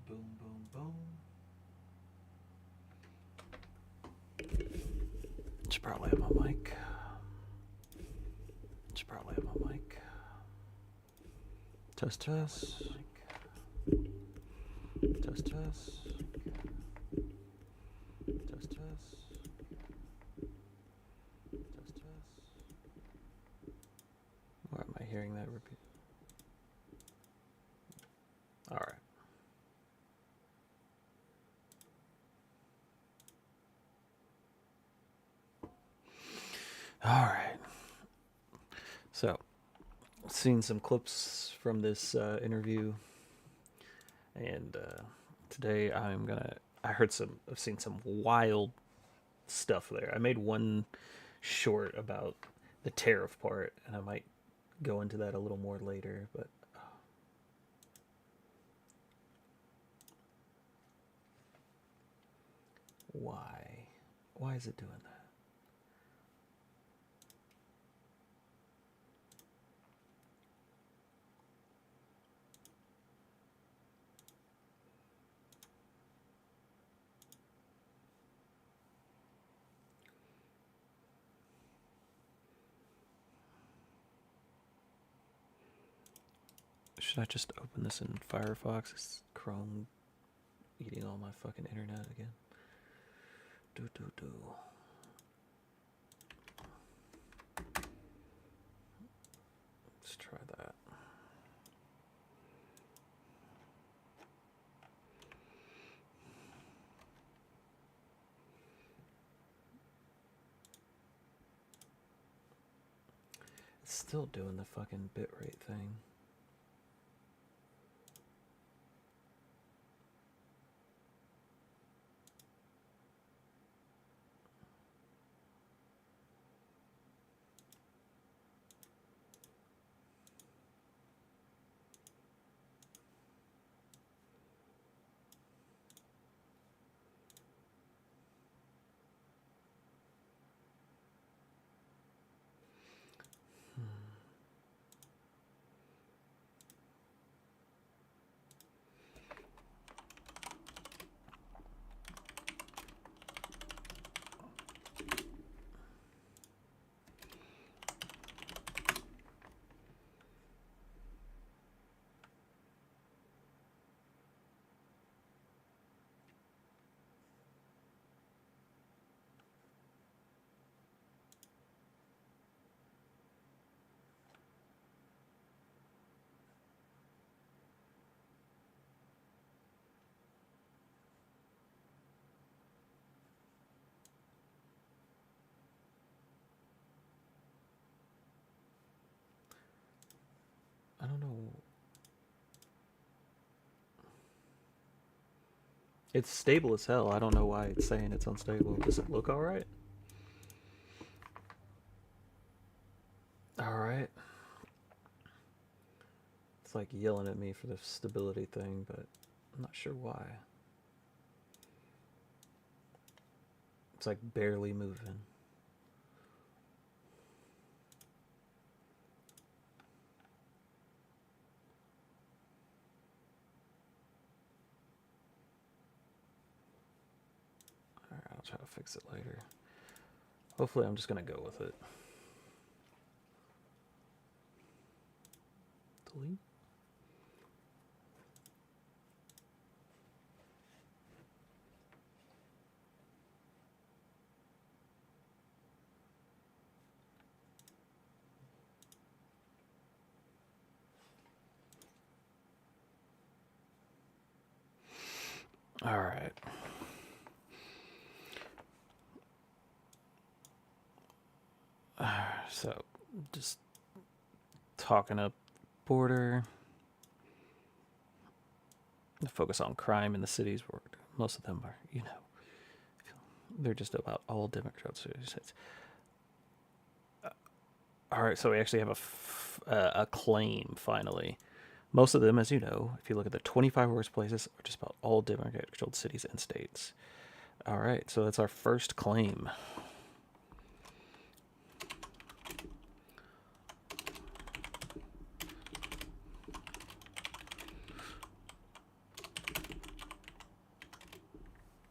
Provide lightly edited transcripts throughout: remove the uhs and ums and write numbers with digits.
Boom, boom, boom. Should probably have my mic. Should probably have my mic. Test, test. Test, test. Test, test. Test, test. Why am I hearing that repeat? All right. All right. So, seen some clips from this interview, and today I've seen some wild stuff there. I made one short about the tariff part, and I might go into that a little more later, but why? Why is it doing that? Should I just open this in Firefox? Is Chrome eating all my fucking internet again? Do. Let's try that. It's still doing the fucking bitrate thing. I don't know. It's stable as hell. I don't know why it's saying it's unstable. Does it look alright? Alright. It's like yelling at me for the stability thing, but I'm not sure why. It's like barely moving. Alright, I'll try to fix it later. Hopefully I'm just gonna go with it. Delete. Alright. So, just talking up border. Focus on crime in the cities where most of them are, they're just about all Democrats. All right, so we actually have a claim finally. Most of them, as you know, if you look at the 25 worst places, are just about all Democrat-controlled cities and states. All right, so that's our first claim.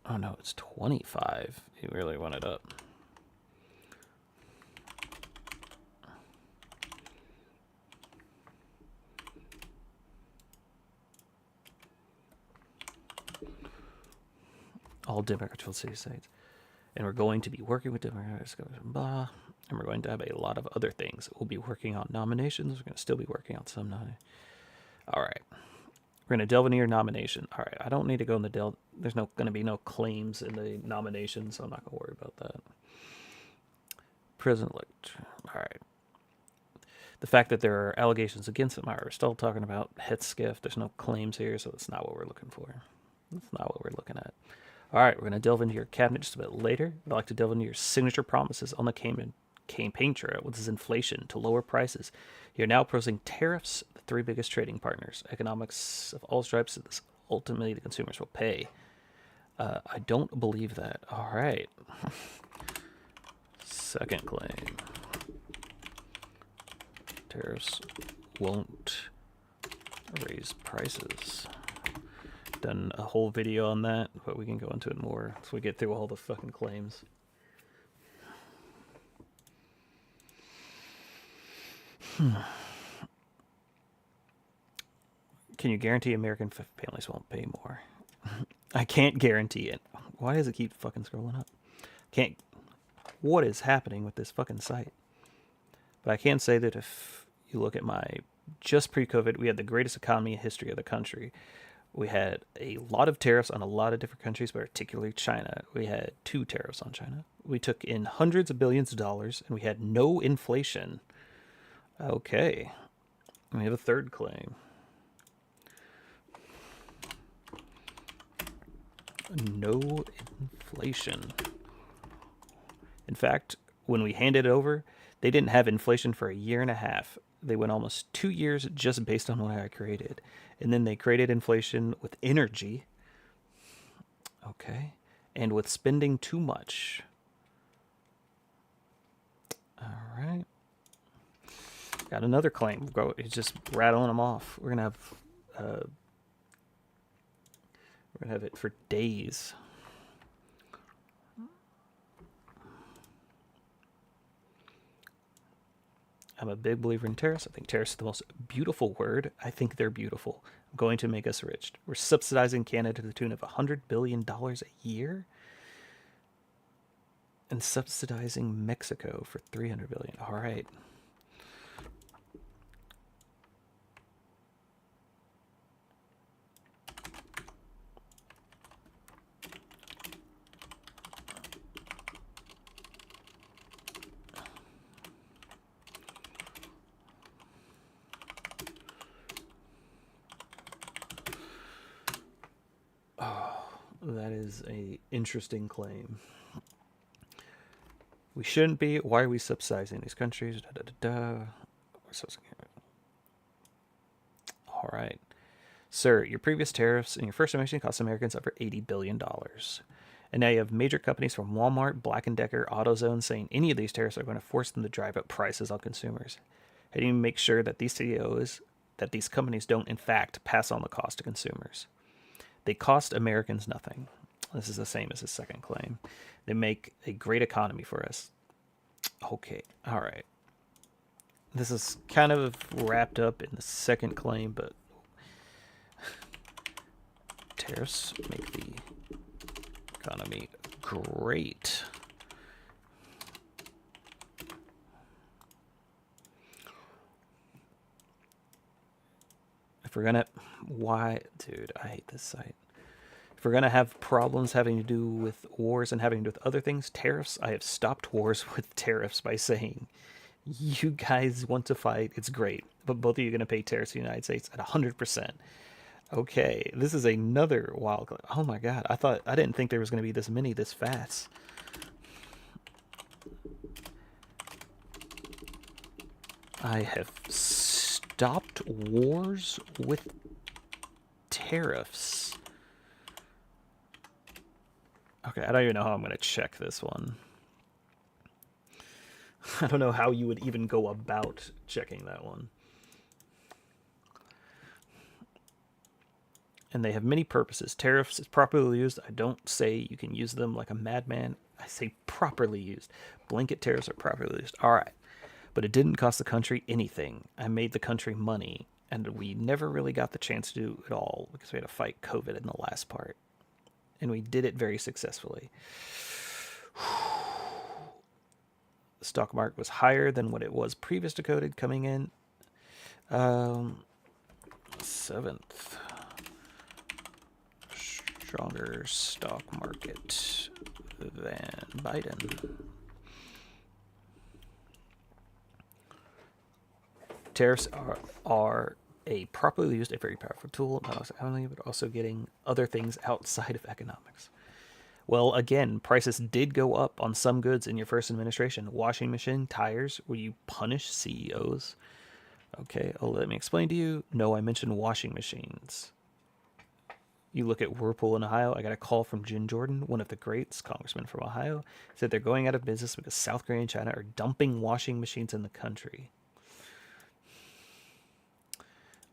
Oh no, it's 25. He really went it up. All Democrats will city states. And we're going to be working with Democrats, blah, and we're going to have a lot of other things. We'll be working on nominations. We're going to still be working on some nominations. All right. We're going to delve into your nomination. All right. I don't need to go in the delve. There's going to be no claims in the nomination, so I'm not going to worry about that. President-elect. All right. The fact that there are allegations against him, we're still talking about Hetzskiff. There's no claims here, so that's not what we're looking for. That's not what we're looking at. All right, we're going to delve into your cabinet just a bit later. I'd like to delve into your signature promises on the campaign trail, which is inflation to lower prices. You're now opposing tariffs, the three biggest trading partners. Economics of all stripes, ultimately the consumers will pay. I don't believe that. All right. Second claim. Tariffs won't raise prices. Done a whole video on that, but we can go into it more once we get through all the fucking claims. Can you guarantee American families won't pay more? I can't guarantee it. Why does it keep fucking scrolling up? Can't. What is happening with this fucking site? But I can say that if you look at my just pre-COVID, we had the greatest economy in history of the country. We had a lot of tariffs on a lot of different countries, but particularly China. We had 2 tariffs on China. We took in hundreds of billions of dollars, and we had no inflation. Okay. We have a third claim. No inflation. In fact, when we handed it over, they didn't have inflation for a year and a half. They went almost 2 years just based on what I created. And then they created inflation with energy. Okay. And with spending too much. All right. Got another claim. It's just rattling them off. We're going to have it for days. I'm a big believer in tariffs. I think tariffs is the most beautiful word. I think they're beautiful. Going to make us rich. We're subsidizing Canada to the tune of $100 billion a year. And subsidizing Mexico for $300 billion. All right. That is an interesting claim. We shouldn't be. Why are we subsidizing these countries? Da, da, da, da. All right. Sir, your previous tariffs and your first emission cost Americans over $80 billion. And now you have major companies from Walmart, Black & Decker, AutoZone saying any of these tariffs are going to force them to drive up prices on consumers. How do you make sure that these companies don't, in fact, pass on the cost to consumers? They cost Americans nothing. This is the same as his second claim. They make a great economy for us. Okay, all right. This is kind of wrapped up in the second claim, but tariffs make the economy great. If we're gonna, dude, I hate this site. If we're gonna have problems having to do with wars and having to do with other things, tariffs, I have stopped wars with tariffs by saying, you guys want to fight, it's great, but both of you are gonna pay tariffs to the United States at 100%. Okay, this is another wild. Oh my god, I didn't think there was gonna be this many this fast. I have stopped wars with tariffs. Okay, I don't even know how I'm going to check this one. I don't know how you would even go about checking that one. and they have many purposes. Tariffs is properly used. I don't say you can use them like a madman. I say properly used. Blanket tariffs are properly used. All right. But it didn't cost the country anything. I made the country money, and we never really got the chance to do it all because we had to fight COVID in the last part. And we did it very successfully. The stock market was higher than what it was previous to COVID coming in. Seventh. Stronger stock market than Biden. Tariffs are a properly used, a very powerful tool, not only but also getting other things outside of economics. Well, again, prices did go up on some goods in your first administration. Washing machine, tires, will you punish CEOs? Okay, let me explain to you. No, I mentioned washing machines. You look at Whirlpool in Ohio. I got a call from Jim Jordan, one of the greats, congressman from Ohio, said they're going out of business because South Korea and China are dumping washing machines in the country.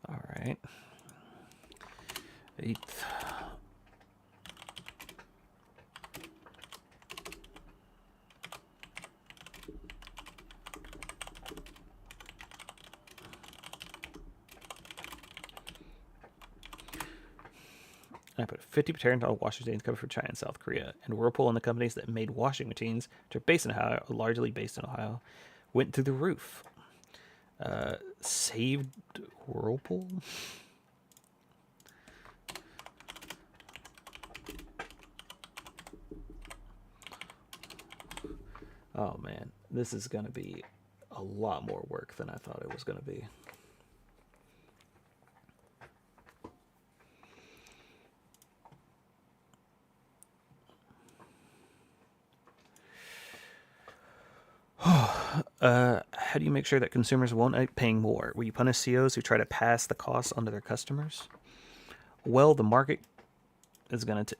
All right. Eighth. I put 50 tariff on washing machines coming from China and South Korea. And Whirlpool and the companies that made washing machines, which are based in Ohio, largely based in Ohio, went through the roof. Saved Whirlpool? Oh man, this is going to be a lot more work than I thought it was going to be. How do you make sure that consumers won't end up paying more? Will you punish CEOs who try to pass the costs onto their customers? Well, the market is going to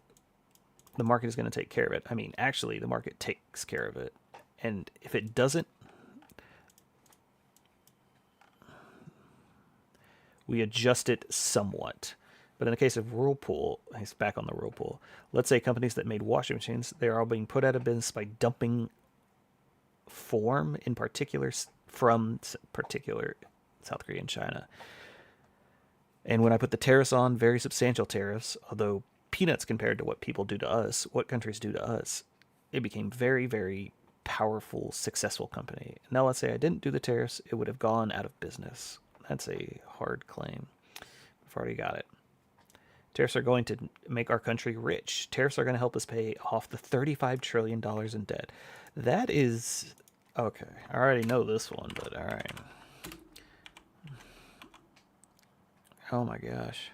take care of it. I mean, actually, the market takes care of it, and if it doesn't, we adjust it somewhat. But in the case of Whirlpool, he's back on the Whirlpool. Let's say companies that made washing machines, they're all being put out of business by dumping form in particular from particular South Korea and China. And when I put the tariffs on, very substantial tariffs, although peanuts compared to what people do to us, what countries do to us, it became very, very powerful, successful company. Now let's say I didn't do the tariffs, it would have gone out of business. That's a hard claim. I've already got it. Tariffs are going to make our country rich. Tariffs are going to help us pay off the $35 trillion in debt. That is... okay, I already know this one, but all right. Oh my gosh.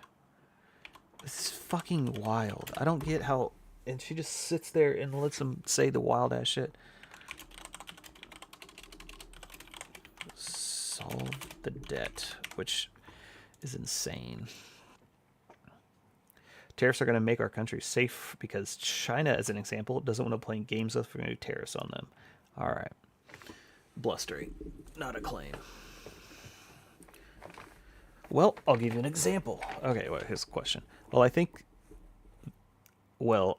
This is fucking wild. I don't get how... and she just sits there and lets them say the wild ass shit. Solve the debt, which is insane. Tariffs are going to make our country safe because China, as an example, doesn't want to play games with us. We're going to do tariffs on them. All right. Blustering. Not a claim. Well, I'll give you an example. Okay, well, here's the question. Well, I think... well,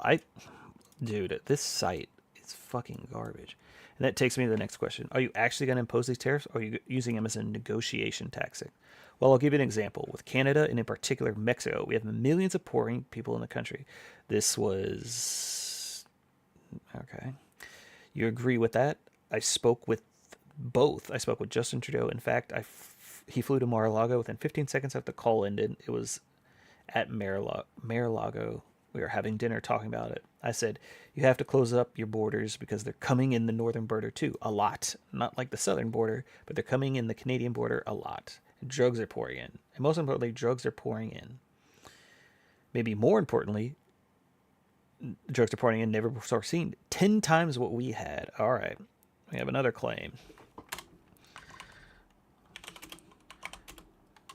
dude, this site is fucking garbage. And that takes me to the next question. Are you actually going to impose these tariffs, or are you using them as a negotiation tactic? Well, I'll give you an example. With Canada, and in particular Mexico, we have millions of poor people in the country. This was... okay. You agree with that? I spoke with both. I spoke with Justin Trudeau. In fact, he flew to Mar-a-Lago within 15 seconds after the call ended. It was at Mar-a-Lago. We were having dinner talking about it. I said, you have to close up your borders because they're coming in the northern border too. A lot. Not like the southern border, but they're coming in the Canadian border a lot. And drugs are pouring in. And most importantly, drugs are pouring in. Maybe more importantly, drugs are pouring in never before seen. 10 times what we had. All right. We have another claim.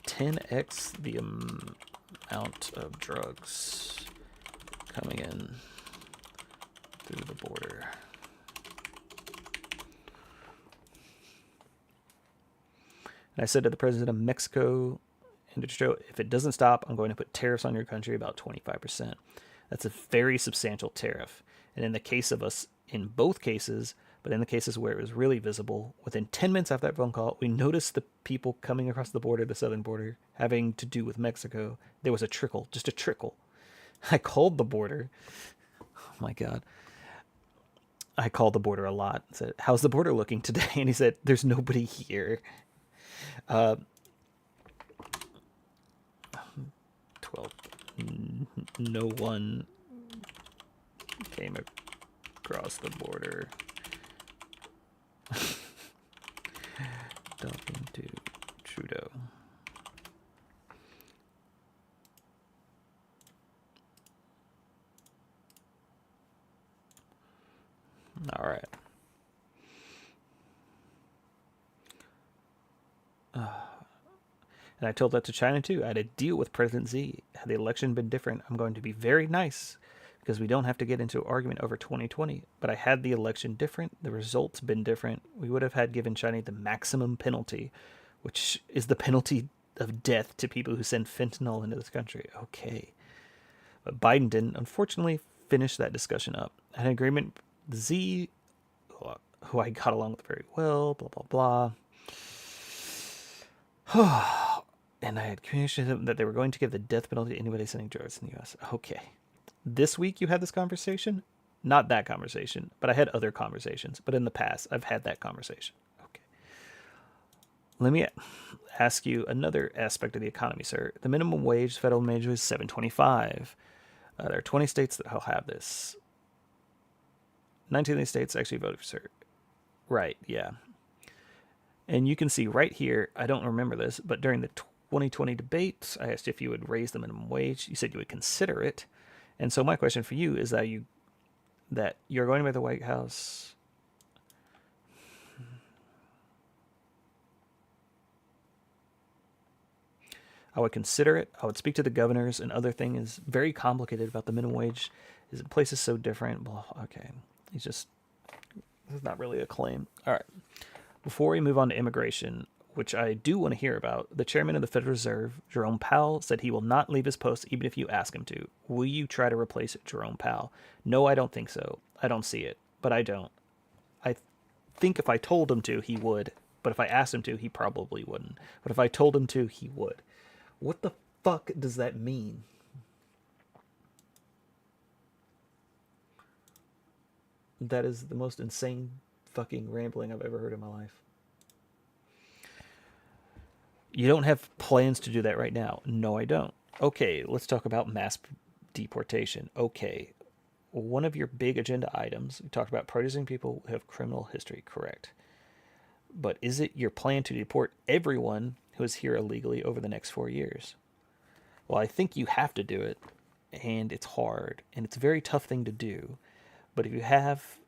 10x the amount of drugs coming in through the border. And I said to the president of Mexico And Trudeau, if it doesn't stop, I'm going to put tariffs on your country about 25%. That's a very substantial tariff. And in the case of us, in both cases, but in the cases where it was really visible, within 10 minutes after that phone call, we noticed the people coming across the border, the southern border, having to do with Mexico. There was a trickle, just a trickle. I called the border. Oh my God. I called the border a lot. Said, how's the border looking today? And he said, there's nobody here. 12. No one came across the border. Talking to Trudeau. All right. And I told that to China too. I had a deal with President Xi. Had the election been different, I'm going to be very nice because we don't have to get into an argument over 2020. But I had the election different. The results been different. We would have had given China the maximum penalty, which is the penalty of death to people who send fentanyl into this country. Okay. But Biden didn't, unfortunately, finish that discussion up. I had an agreement with Xi, who I got along with very well, blah, blah, blah. And I had communicated to them that they were going to give the death penalty to anybody sending drugs in the U.S. Okay. This week you had this conversation? Not that conversation, but I had other conversations. But in the past, I've had that conversation. Okay. Let me ask you another aspect of the economy, sir. The minimum wage, federal wage, is $7.25. There are 20 states that will have this. 19 of these states actually voted for sir. Right, yeah. And you can see right here, I don't remember this, but during the 2020 debates, I asked if you would raise the minimum wage. You said you would consider it. And so my question for you is that you're going to the White House. I would consider it. I would speak to the governors. Another thing is very complicated about the minimum wage is the place is so different. Blah, okay. This is not really a claim. All right. Before we move on to immigration, which I do want to hear about, the chairman of the Federal Reserve, Jerome Powell, said he will not leave his post even if you ask him to. Will you try to replace Jerome Powell? No, I don't think so. I don't see it, but I don't. I think if I told him to, he would, but if I asked him to, he probably wouldn't. But if I told him to, he would. What the fuck does that mean? That is the most insane fucking rambling I've ever heard in my life. You don't have plans to do that right now. No, I don't. Okay, let's talk about mass deportation. Okay, one of your big agenda items, we talked about producing people who have criminal history, correct. But is it your plan to deport everyone who is here illegally over the next 4 years? Well, I think you have to do it, and it's hard, and it's a very tough thing to do. But you have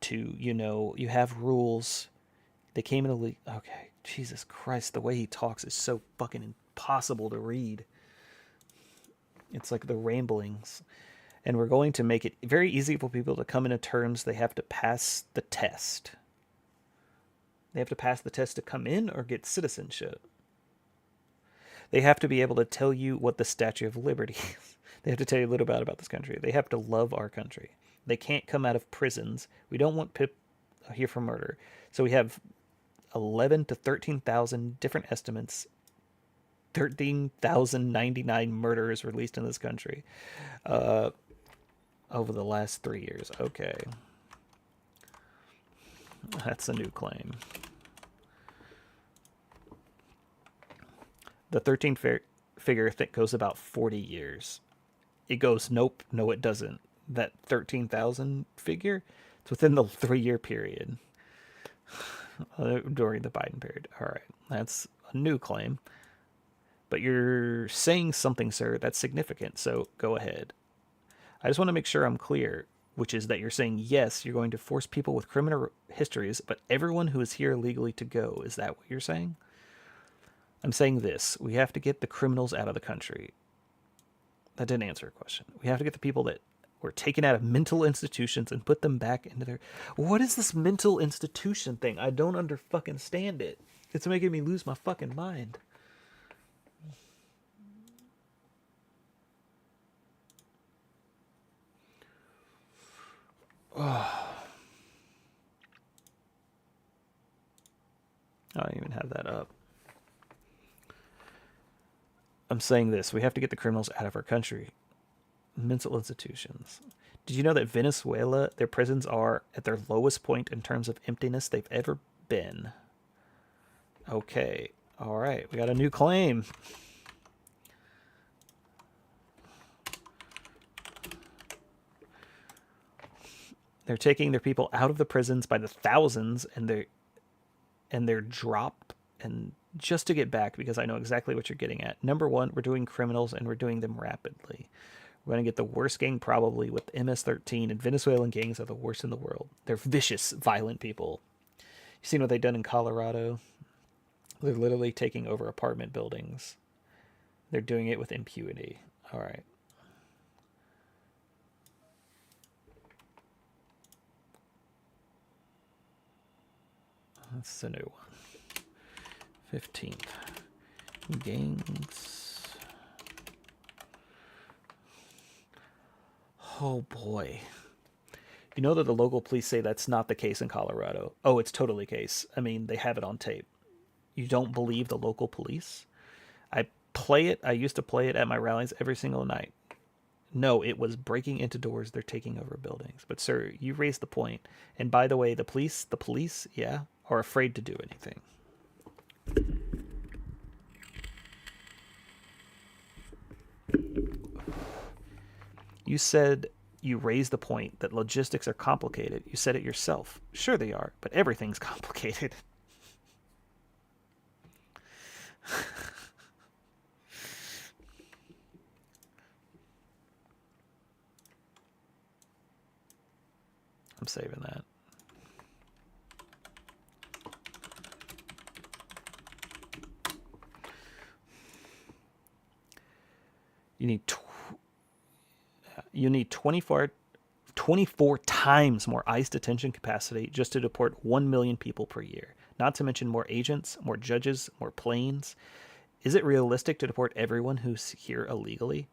to, you have rules. They came in a league. Okay, Jesus Christ, the way he talks is so fucking impossible to read. It's like the ramblings. And we're going to make it very easy for people to come into terms. They have to pass the test. They have to pass the test to come in or get citizenship. They have to be able to tell you what the Statue of Liberty is. They have to tell you a little bit about this country. They have to love our country. They can't come out of prisons. We don't want people here for murder. So we have 11 to 13,000 different estimates. 13,099 murders released in this country over the last 3 years. Okay. That's a new claim. The 13 figure goes about 40 years. It goes, nope, no it doesn't. That 13,000 figure, it's within the 3-year period during the Biden period. All right, that's a new claim. But you're saying something, sir, that's significant, so go ahead. I just want to make sure I'm clear, which is that you're saying, yes, you're going to force people with criminal histories, but everyone who is here illegally to go. Is that what you're saying? I'm saying this. We have to get the criminals out of the country. That didn't answer a question. We have to get the people that were taken out of mental institutions and put them back into their... What is this mental institution thing? I don't fucking stand it. It's making me lose my fucking mind. I don't even have that up. I'm saying this. We have to get the criminals out of our country. Mental institutions. Did you know that Venezuela, their prisons are at their lowest point in terms of emptiness they've ever been? Okay. All right. We got a new claim. They're taking their people out of the prisons by the thousands, and they're drop and just to get back, because I know exactly what you're getting at. Number one, we're doing criminals and we're doing them rapidly. We're going to get the worst gang probably with MS-13, and Venezuelan gangs are the worst in the world. They're vicious, violent people. You seen what they've done in Colorado? They're literally taking over apartment buildings. They're doing it with impunity. All right. That's the new one. 15th. Gangs. Oh boy. You know that the local police say that's not the case in Colorado. Oh, it's totally the case. I mean, they have it on tape. You don't believe the local police? I used to play it at my rallies every single night. No, it was breaking into doors. They're taking over buildings. But sir, you raised the point. And by the way, the police, yeah, are afraid to do anything. You said you raised the point that logistics are complicated. You said it yourself. Sure they are, but everything's complicated. I'm saving that. You need 24 times more ICE detention capacity just to deport 1 million people per year. Not to mention more agents, more judges, more planes. Is it realistic to deport everyone who's here illegally?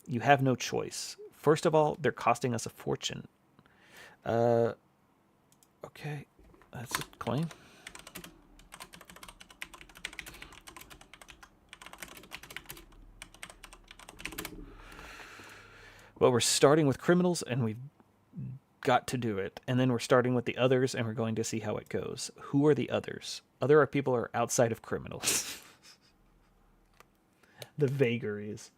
You have no choice. First of all, they're costing us a fortune. Okay, that's a claim. Well, we're starting with criminals, and we've got to do it. And then we're starting with the others, and we're going to see how it goes. Who are the others? Other people are outside of criminals. The vagaries.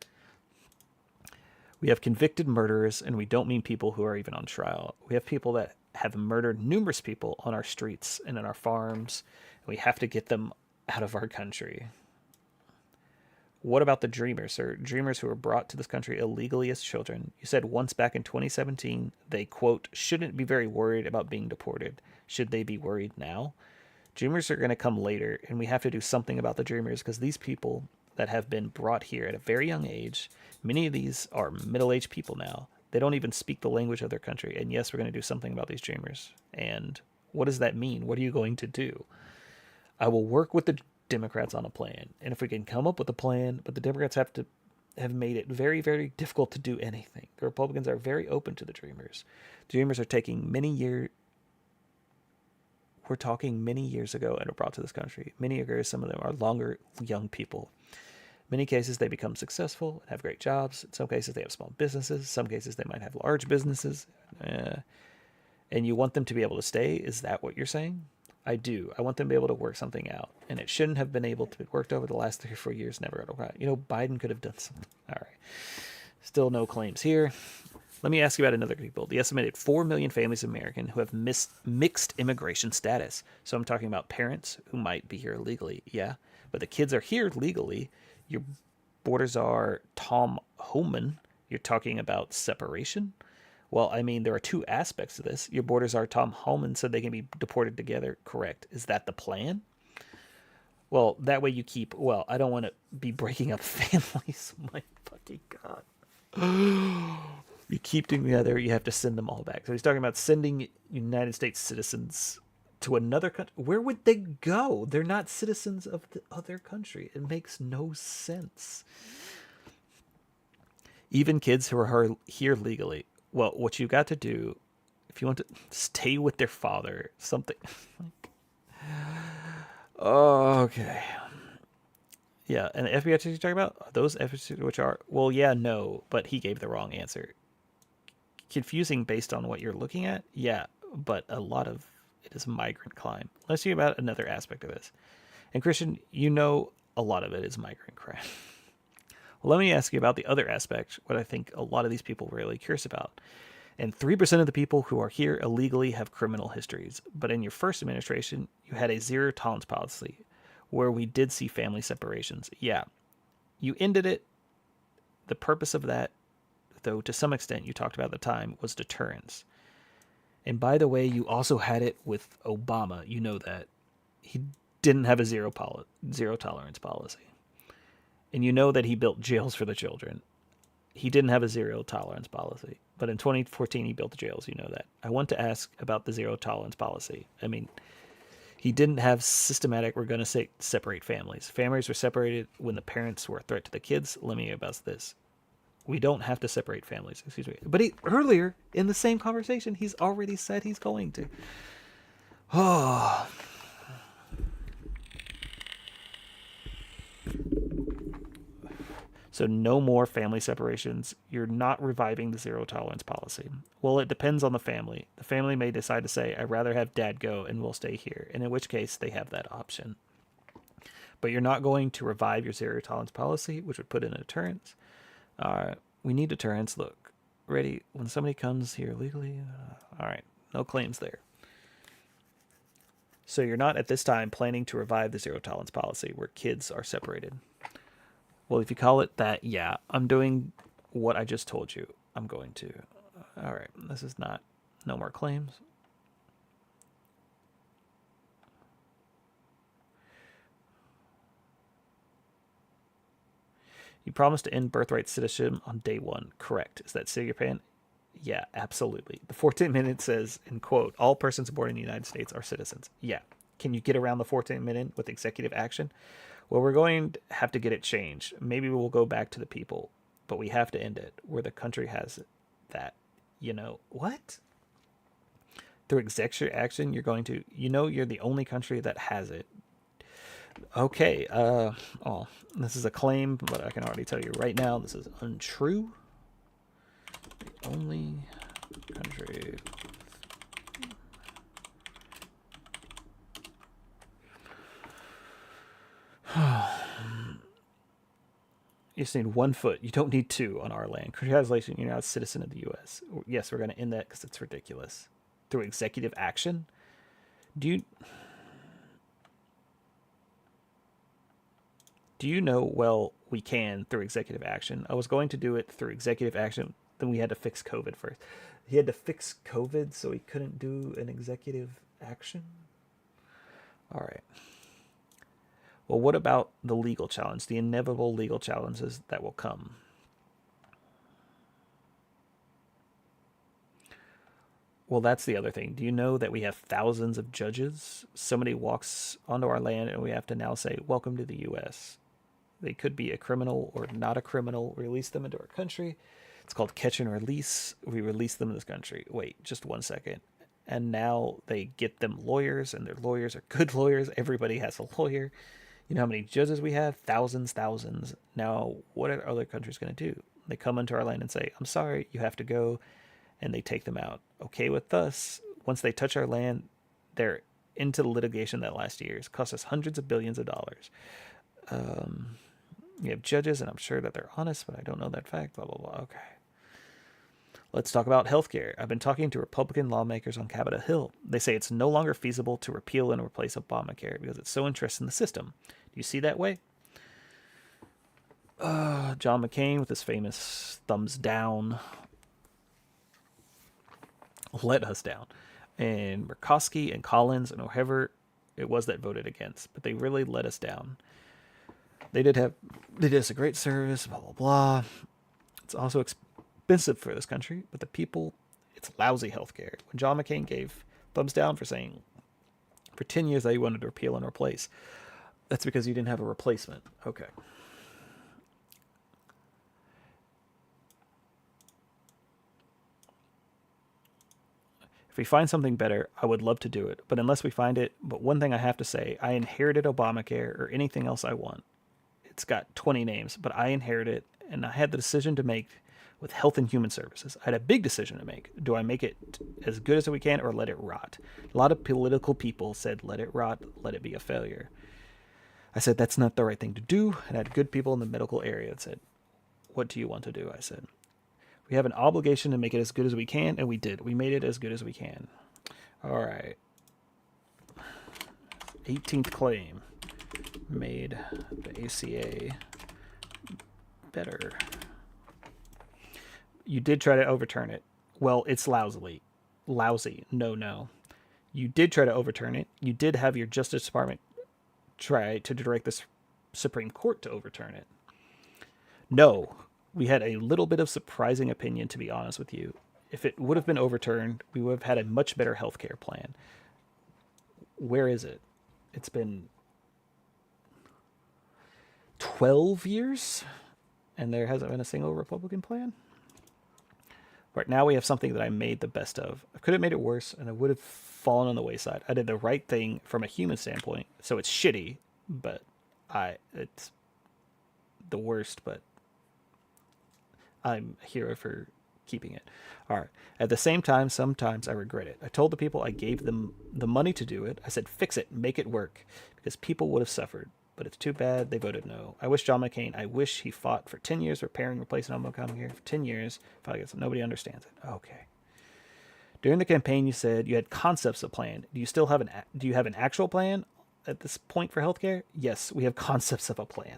We have convicted murderers, and we don't mean people who are even on trial. We have people that have murdered numerous people on our streets and in our farms, and we have to get them out of our country. What about the dreamers, sir? Dreamers who were brought to this country illegally as children. You said once back in 2017, they, quote, shouldn't be very worried about being deported. Should they be worried now? Dreamers are going to come later, and we have to do something about the dreamers, because these people that have been brought here at a very young age, many of these are middle-aged people now. They don't even speak the language of their country. And yes, we're going to do something about these dreamers. And what does that mean? What are you going to do? I will work with the Democrats on a plan. And if we can come up with a plan, but the Democrats have made it very, very difficult to do anything. The Republicans are very open to the dreamers. The dreamers are taking many years. We're talking many years ago and were brought to this country. Many years, some of them are longer, young people. Many cases, they become successful and have great jobs. In some cases, they have small businesses. Some cases, they might have large businesses. And you want them to be able to stay? Is that what you're saying? I do. I want them to be able to work something out. And it shouldn't have been able to be worked over the last 3 or 4 years. Never got over. You know, Biden could have done something. All right. Still no claims here. Let me ask you about another people. The estimated 4 million families of American who have mixed immigration status. So I'm talking about parents who might be here illegally. Yeah. But the kids are here legally. Your borders are Tom Homan. You're talking about separation? Well, I mean, there are two aspects to this. Your borders are Tom Homan said they can be deported together. Correct. Is that the plan? Well, that way you keep... Well, I don't want to be breaking up families. My fucking God. You keep them together, you have to send them all back. So he's talking about sending United States citizens to another country. Where would they go? They're not citizens of the other country. It makes no sense. Even kids who are here legally. Well, what you've got to do, If you want to stay with their father, something. Okay. Yeah, and the FBI you're talking about, those efforts which are, well, yeah, no, but he gave the wrong answer. Confusing based on what you're looking at, yeah, but a lot of it is migrant crime. Let's see about another aspect of this. And Christian, you know a lot of it is migrant crime. Well, let me ask you about the other aspect, what I think a lot of these people are really curious about. And 3% of the people who are here illegally have criminal histories. But in your first administration, you had a zero tolerance policy where we did see family separations. Yeah, you ended it. The purpose of that, though to some extent you talked about at the time, was deterrence. And by the way, you also had it with Obama. You know that. He didn't have a zero tolerance policy. And you know that he built jails for the children. He didn't have a zero tolerance policy. But in 2014, he built the jails. You know that. I want to ask about the zero tolerance policy. I mean, he didn't have systematic, we're going to say, separate families. Families were separated when the parents were a threat to the kids. Let me about this. We don't have to separate families. Excuse me. But earlier in the same conversation, he's already said he's going to. Oh. So no more family separations. You're not reviving the zero tolerance policy. Well, it depends on the family. The family may decide to say, I'd rather have dad go and we'll stay here. And in which case they have that option. But you're not going to revive your zero tolerance policy, which would put in a deterrence. We need deterrence. Look, ready when somebody comes here legally. All right, no claims there. So you're not at this time planning to revive the zero tolerance policy where kids are separated. Well, if you call it that, yeah, I'm doing what I just told you. I'm going to. All right, this is not, no more claims. You promised to end birthright citizenship on day one. Correct. Is that still your plan? Yeah, absolutely. The 14-minute says, in quote, all persons born in the United States are citizens. Yeah. Can you get around the 14-minute with executive action? Well, we're going to have to get it changed. Maybe we'll go back to the people, but we have to end it where the country has that. You know, what? Through executive action, you're going to, you know, you're the only country that has it. Okay, this is a claim, but I can already tell you right now, this is untrue. The only country. You just need 1 foot. You don't need 2 on our land. Congratulations, you're now a citizen of the U.S. Yes, we're going to end that because it's ridiculous. Through executive action? Do you know, well, we can through executive action. I was going to do it through executive action, then we had to fix COVID first. He had to fix COVID, so he couldn't do an executive action? All right. Well, what about the legal challenge, the inevitable legal challenges that will come? Well, that's the other thing. Do you know that we have thousands of judges? Somebody walks onto our land and we have to now say, welcome to the U.S. They could be a criminal or not a criminal. We release them into our country. It's called catch and release. We release them in this country. Wait, just 1 second. And now they get them lawyers, and their lawyers are good lawyers. Everybody has a lawyer. You know how many judges we have? Thousands. Now, what are other countries going to do? They come into our land and say, I'm sorry, you have to go. And they take them out. Okay with us. Once they touch our land, they're into the litigation that lasts years. Cost us hundreds of billions of dollars. You have judges, and I'm sure that they're honest, but I don't know that fact. Blah, blah, blah. Okay. Let's talk about healthcare. I've been talking to Republican lawmakers on Capitol Hill. They say it's no longer feasible to repeal and replace Obamacare because it's so interested in the system. Do you see that way? John McCain with his famous thumbs down let us down. And Murkowski and Collins and whoever it was that voted against, but they really let us down. They did us a great service, blah, blah, blah. It's also expensive for this country, but the people, it's lousy healthcare. When John McCain gave thumbs down for saying for 10 years that he wanted to repeal and replace, that's because you didn't have a replacement. Okay. If we find something better, I would love to do it. But unless we find it, but one thing I have to say, I inherited Obamacare or anything else I want. It's got 20 names, but I inherited it, and I had the decision to make with Health and Human Services. I had a big decision to make. Do I make it as good as we can or let it rot? A lot of political people said, let it rot, let it be a failure. I said, that's not the right thing to do. And I had good people in the medical area that said, what do you want to do? I said, we have an obligation to make it as good as we can, and we did. We made it as good as we can. All right. 18th claim. Made the ACA better. You did try to overturn it. Well, it's lousy. Lousy. No. You did try to overturn it. You did have your Justice Department try to direct the Supreme Court to overturn it. No. We had a little bit of surprising opinion, to be honest with you. If it would have been overturned, we would have had a much better healthcare plan. Where is it? It's been 12 years, and there hasn't been a single Republican plan. Right now we have something that I made the best of. I could have made it worse, and it would have fallen on the wayside. I did the right thing from a human standpoint, so it's shitty, but it's the worst, but I'm a hero for keeping it. All right. At the same time, sometimes I regret it. I told the people I gave them the money to do it. I said, fix it, make it work, because people would have suffered. But it's too bad they voted no. I wish John McCain, I wish he fought for 10 years repairing, replacing Obamacare for 10 years. Probably guess nobody understands it. Okay. During the campaign, you said you had concepts of plan. Do you have an actual plan at this point for healthcare? Yes, we have concepts of a plan.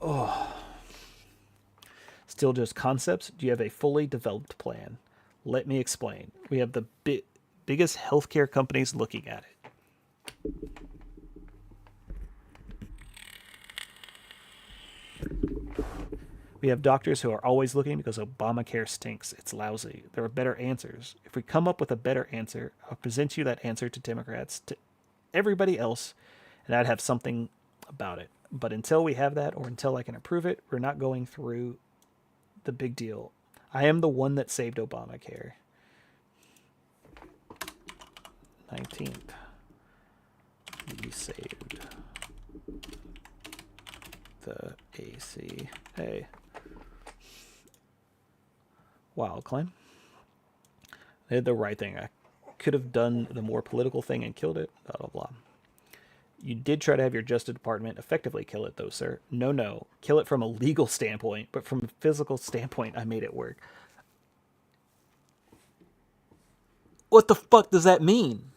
Oh. Still just concepts? Do you have a fully developed plan? Let me explain. We have the biggest healthcare companies looking at it. We have doctors who are always looking because Obamacare stinks. It's lousy. There are better answers. If we come up with a better answer, I'll present you that answer to Democrats, to everybody else, and I'd have something about it. But until we have that, or until I can approve it, we're not going through the big deal. I am the one that saved Obamacare. 19th. You saved the ACA. Wild claim. They did the right thing. I could have done the more political thing and killed it. Blah, blah, blah. You did try to have your Justice Department effectively kill it, though, sir. No. Kill it from a legal standpoint, but from a physical standpoint, I made it work. What the fuck does that mean?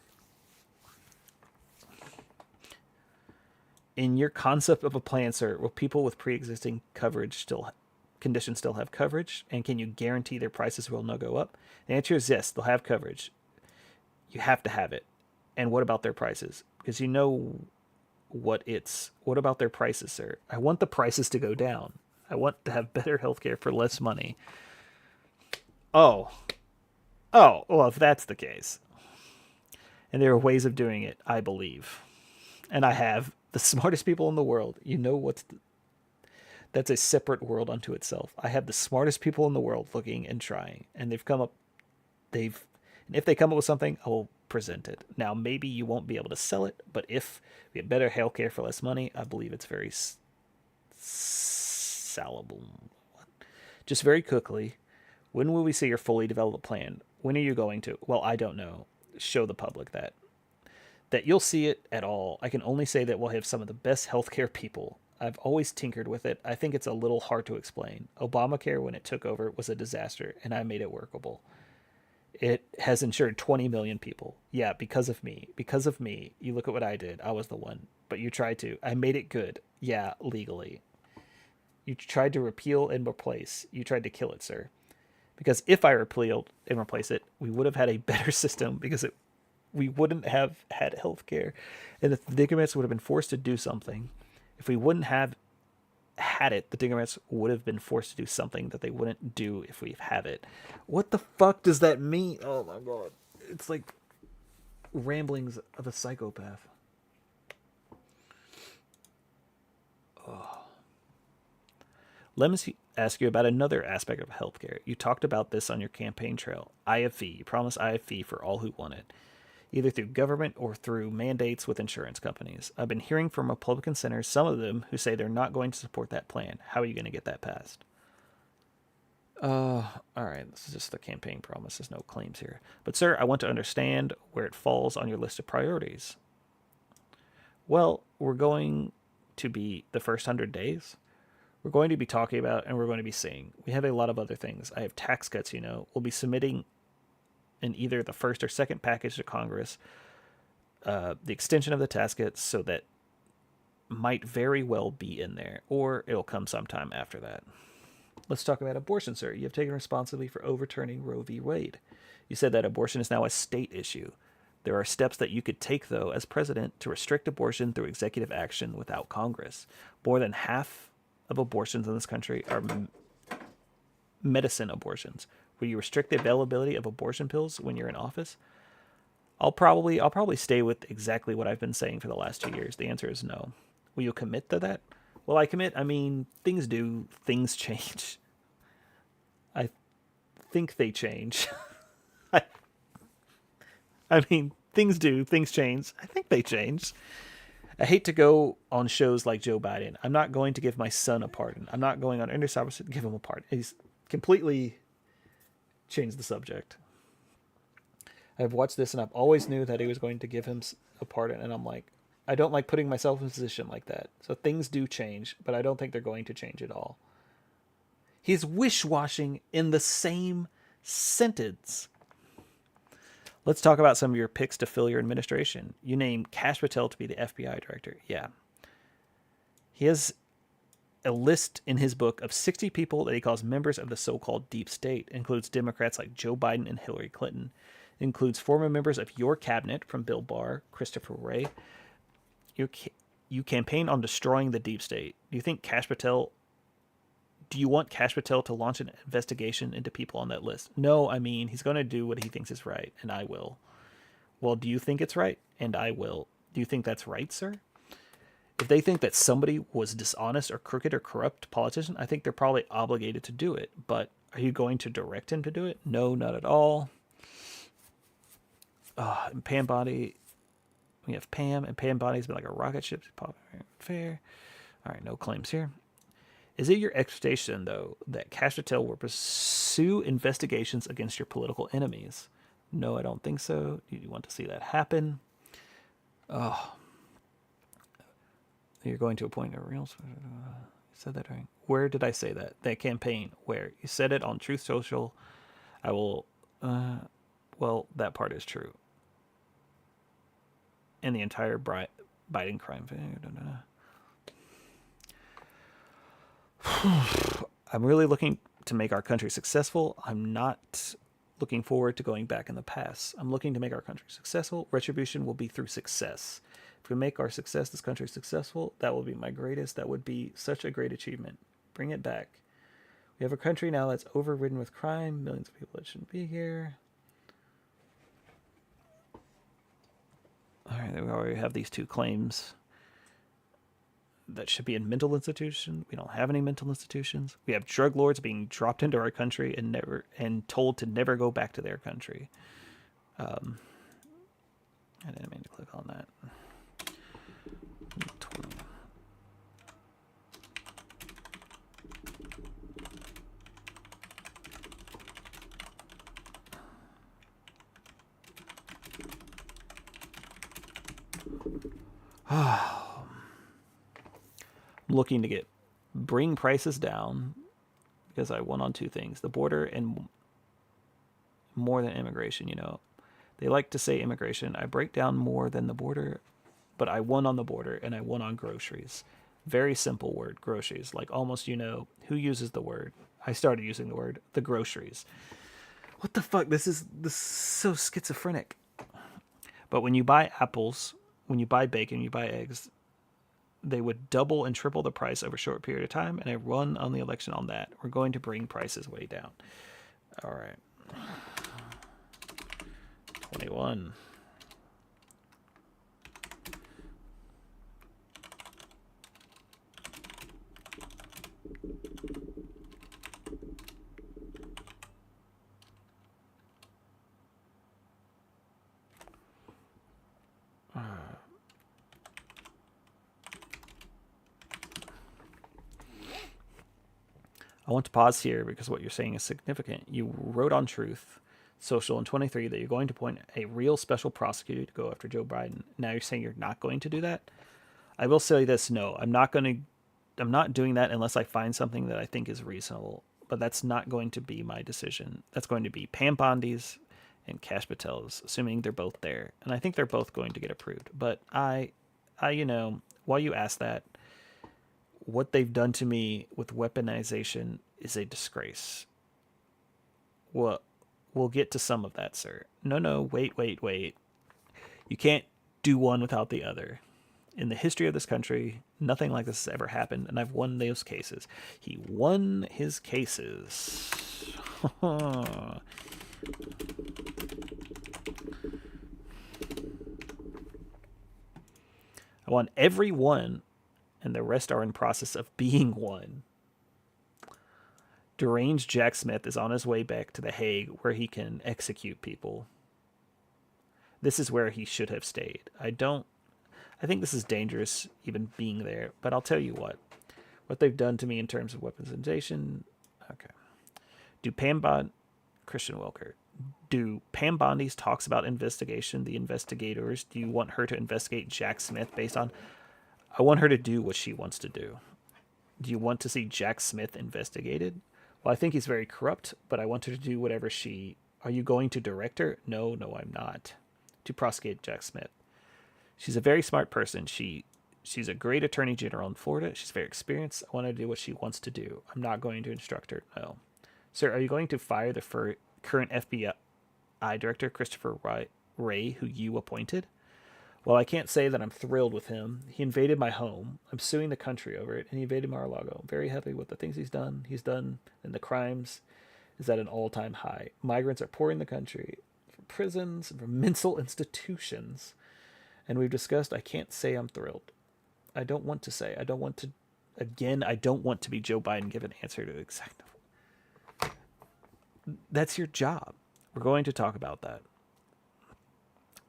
In your concept of a plan, sir, will people with pre-existing conditions still have coverage? And can you guarantee their prices will not go up? The answer is yes, they'll have coverage. You have to have it. And what about their prices? Because you know what about their prices, sir? I want the prices to go down. I want to have better healthcare for less money. Oh, well, if that's the case. And there are ways of doing it, I believe. And I have the smartest people in the world. You know that's a separate world unto itself. I have the smartest people in the world looking and trying. And and if they come up with something, I will present it. Now, maybe you won't be able to sell it, but if we have better healthcare for less money, I believe it's very sellable. Just very quickly, when will we see your fully developed plan? When are you going to? Well, I don't know. Show the public that you'll see it at all. I can only say that we'll have some of the best healthcare people. I've always tinkered with it. I think it's a little hard to explain. Obamacare, when it took over, was a disaster, and I made it workable. It has insured 20 million people. Yeah, because of me. Because of me. You look at what I did. I was the one. But you tried to. I made it good. Yeah, legally. You tried to repeal and replace. You tried to kill it, sir. Because if I repealed and replaced it, we would have had a better system because we wouldn't have had health care. And the Democrats would have been forced to do something. If we wouldn't have had it, the Democrats would have been forced to do something that they wouldn't do if we have it. What the fuck does that mean? Oh my god. It's like ramblings of a psychopath. Let me ask you about another aspect of healthcare. You talked about this on your campaign trail. IFV. You promised IFV for all who want it, either through government or through mandates with insurance companies. I've been hearing from Republican senators, some of them, who say they're not going to support that plan. How are you going to get that passed? All right, this is just the campaign promise. There's no claims here. But, sir, I want to understand where it falls on your list of priorities. Well, we're going to be the first 100 days. We're going to be talking about and we're going to be seeing. We have a lot of other things. I have tax cuts, you know. We'll be submitting in either the first or second package to Congress the extension of the tax cuts, so that might very well be in there, or it'll come sometime after that. Let's talk about abortion, sir. You have taken responsibility for overturning Roe v. Wade. You said that abortion is now a state issue. There are steps that you could take, though, as president to restrict abortion through executive action without Congress. More than half of abortions in this country are medicine abortions. Will you restrict the availability of abortion pills when you're in office? I'll probably stay with exactly what I've been saying for the last 2 years. The answer is no. Will you commit to that? Well, I mean, things change. I think they change. I, I mean, things change. I think they change. I hate to go on shows like Joe Biden. I'm not going to give my son a pardon. I'm not going on Intercept to give him a pardon. He's completely changed the subject. I've watched this and I've always knew that he was going to give him a pardon. And I'm like, I don't like putting myself in a position like that. So things do change, but I don't think they're going to change at all. He's wish-washing in the same sentence. Let's talk about some of your picks to fill your administration. You named Kash Patel to be the FBI director. Yeah. He has a list in his book of 60 people that he calls members of the so-called deep state. It includes Democrats like Joe Biden and Hillary Clinton. It includes former members of your cabinet, from Bill Barr, Christopher Wray. You campaign on destroying the deep state. Do you want Kash Patel to launch an investigation into people on that list? No, I mean, he's going to do what he thinks is right, and I will. Well, do you think it's right? And I will. Do you think that's right, sir? If they think that somebody was dishonest or crooked or corrupt politician, I think they're probably obligated to do it. But are you going to direct him to do it? No, not at all. Pam Bondi. We have Pam, and Pam Bondi's been like a rocket ship. Fair. All right, no claims here. Is it your expectation, though, that Kash Patel will pursue investigations against your political enemies? No, I don't think so. Do you want to see that happen? Oh. You're going to appoint a real... You said that right. Where did I say that? That campaign. Where? You said it on Truth Social. I will... well, that part is true. And the entire Biden crime... I'm really looking to make our country successful. I'm not looking forward to going back in the past. I'm looking to make our country successful. Retribution will be through success. If we make this country successful, that will be my greatest. That would be such a great achievement. Bring it back. We have a country now that's overridden with crime, millions of people that shouldn't be here. All right, we already have these 2 claims that should be in mental institutions. We don't have any mental institutions. We have drug lords being dropped into our country and told to never go back to their country. I didn't mean to click on that. 20. I'm looking to bring prices down because I won on 2 things: the border and more than immigration. You know, they like to say immigration. I break down more than the border, but I won on the border and I won on groceries. Very simple word, groceries. Like almost, who uses the word? I started using the word, the groceries. What the fuck? This is so schizophrenic. But when you buy apples, when you buy bacon, you buy eggs, they would double and triple the price over a short period of time, and I won on the election on that. We're going to bring prices way down. All right. 21. I want to pause here because what you're saying is significant. You wrote on Truth Social in 23 that you're going to appoint a real special prosecutor to go after Joe Biden. Now you're saying you're not going to do that? I will say this, no, I'm not doing that unless I find something that I think is reasonable. But that's not going to be my decision. That's going to be Pam Bondi's and Kash Patel's, assuming they're both there. And I think they're both going to get approved. But while you ask that, what they've done to me with weaponization is a disgrace. We'll get to some of that, sir. No, wait. You can't do one without the other. In the history of this country, nothing like this has ever happened, and I've won those cases. He won his cases. I won every one, and the rest are in process of being won. Deranged Jack Smith is on his way back to The Hague where he can execute people. This is where he should have stayed. I think this is dangerous even being there, but I'll tell you what they've done to me in terms of weaponization. Okay. Christian Welker, do Pam Bondi's talks about investigation, the investigators, do you want her to investigate Jack Smith based on... I want her to do what she wants to do. Do you want to see Jack Smith investigated? Well, I think he's very corrupt, but I want her to do whatever she... Are you going to direct her? No, I'm not. To prosecute Jack Smith. She's a very smart person. She's a great attorney general in Florida. She's very experienced. I want her to do what she wants to do. I'm not going to instruct her. No. Sir, are you going to fire the current FBI director, Christopher Wray, who you appointed? Well, I can't say that I'm thrilled with him. He invaded my home. I'm suing the country over it, and he invaded Mar-a-Lago. I'm very happy with the things he's done, and the crimes is at an all-time high. Migrants are pouring the country from prisons and from mental institutions. And we've discussed, I can't say I'm thrilled. I don't want to say. I don't want to be Joe Biden, give an answer to exact. That's your job. We're going to talk about that.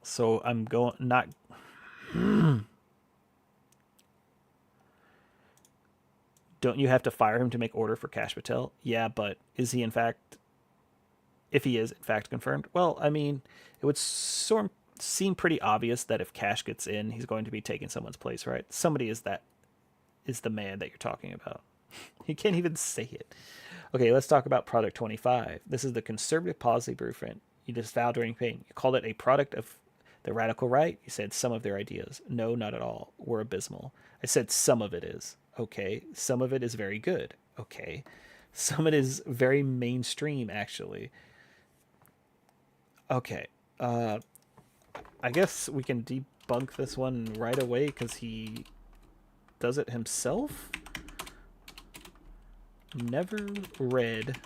So I'm going, not... Don't you have to fire him to make order for Kash Patel? Yeah, but is he in fact... If he is in fact confirmed? Well, I mean, it would seem pretty obvious that if Kash gets in, he's going to be taking someone's place, right? Somebody is the man that you're talking about. You can't even say it. Okay, let's talk about Product 25. This is the conservative policy blueprint you disavowed during campaign. You called it a product of the radical right. You said some of their ideas. No, not at all. We're abysmal. I said some of it is. Okay. Some of it is very good. Okay. Some of it is very mainstream, actually. Okay. I guess we can debunk this one right away because he does it himself. Never read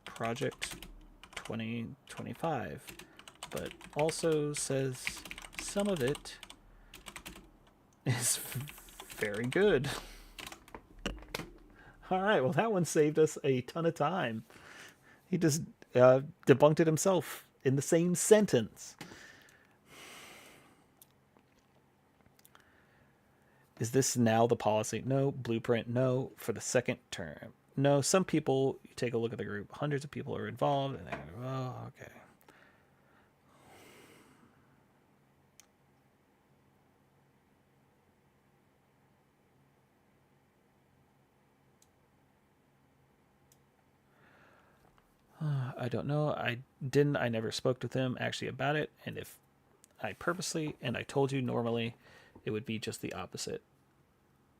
Project 2025, but also says some of it is very good. All right, well, that one saved us a ton of time. He just debunked it himself in the same sentence. Is this now the policy? No. Blueprint? No. For the second term? No. Some people, you take a look at the group, hundreds of people are involved, and they're, oh, okay. I don't know. I never spoke with him actually about it, and if I purposely, and I told you normally, it would be just the opposite.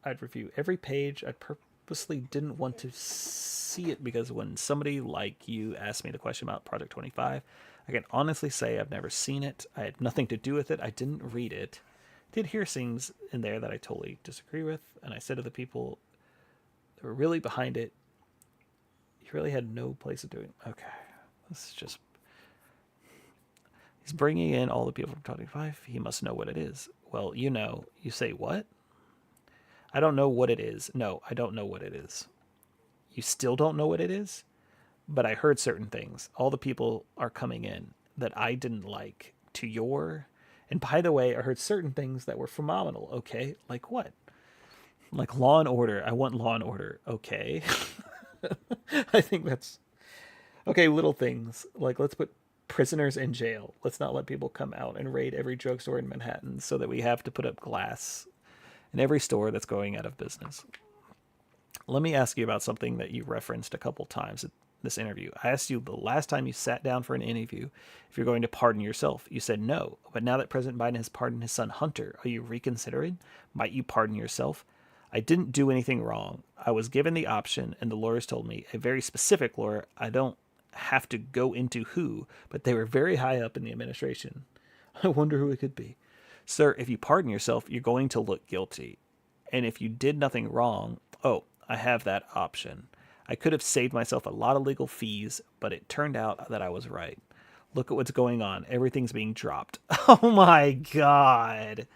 I'd review every page. I purposely didn't want to see it because when somebody like you asked me the question about Project 25, I can honestly say I've never seen it. I had nothing to do with it. I didn't read it. I did hear things in there that I totally disagree with, and I said to the people that were really behind it, you really had no place of doing. Okay, this is just... He's bringing in all the people from 25. He must know what it is. Well, you know. You say what? I don't know what it is. No, I don't know what it is. You still don't know what it is? But I heard certain things. All the people are coming in that I didn't like to your... And by the way, I heard certain things that were phenomenal. Okay, like what? Like Law and Order. I want Law and Order. Okay. I think that's okay. Little things like let's put prisoners in jail. Let's not let people come out and raid every drugstore in Manhattan so that we have to put up glass in every store that's going out of business. Let me ask you about something that you referenced a couple times in this interview. I asked you the last time you sat down for an interview if you're going to pardon yourself. You said no. But now that President Biden has pardoned his son Hunter, are you reconsidering? Might you pardon yourself? I didn't do anything wrong. I was given the option, and the lawyers told me, a very specific lawyer, I don't have to go into who, but they were very high up in the administration. I wonder who it could be. Sir, if you pardon yourself, you're going to look guilty. And if you did nothing wrong, oh, I have that option. I could have saved myself a lot of legal fees, but it turned out that I was right. Look at what's going on. Everything's being dropped. Oh my God.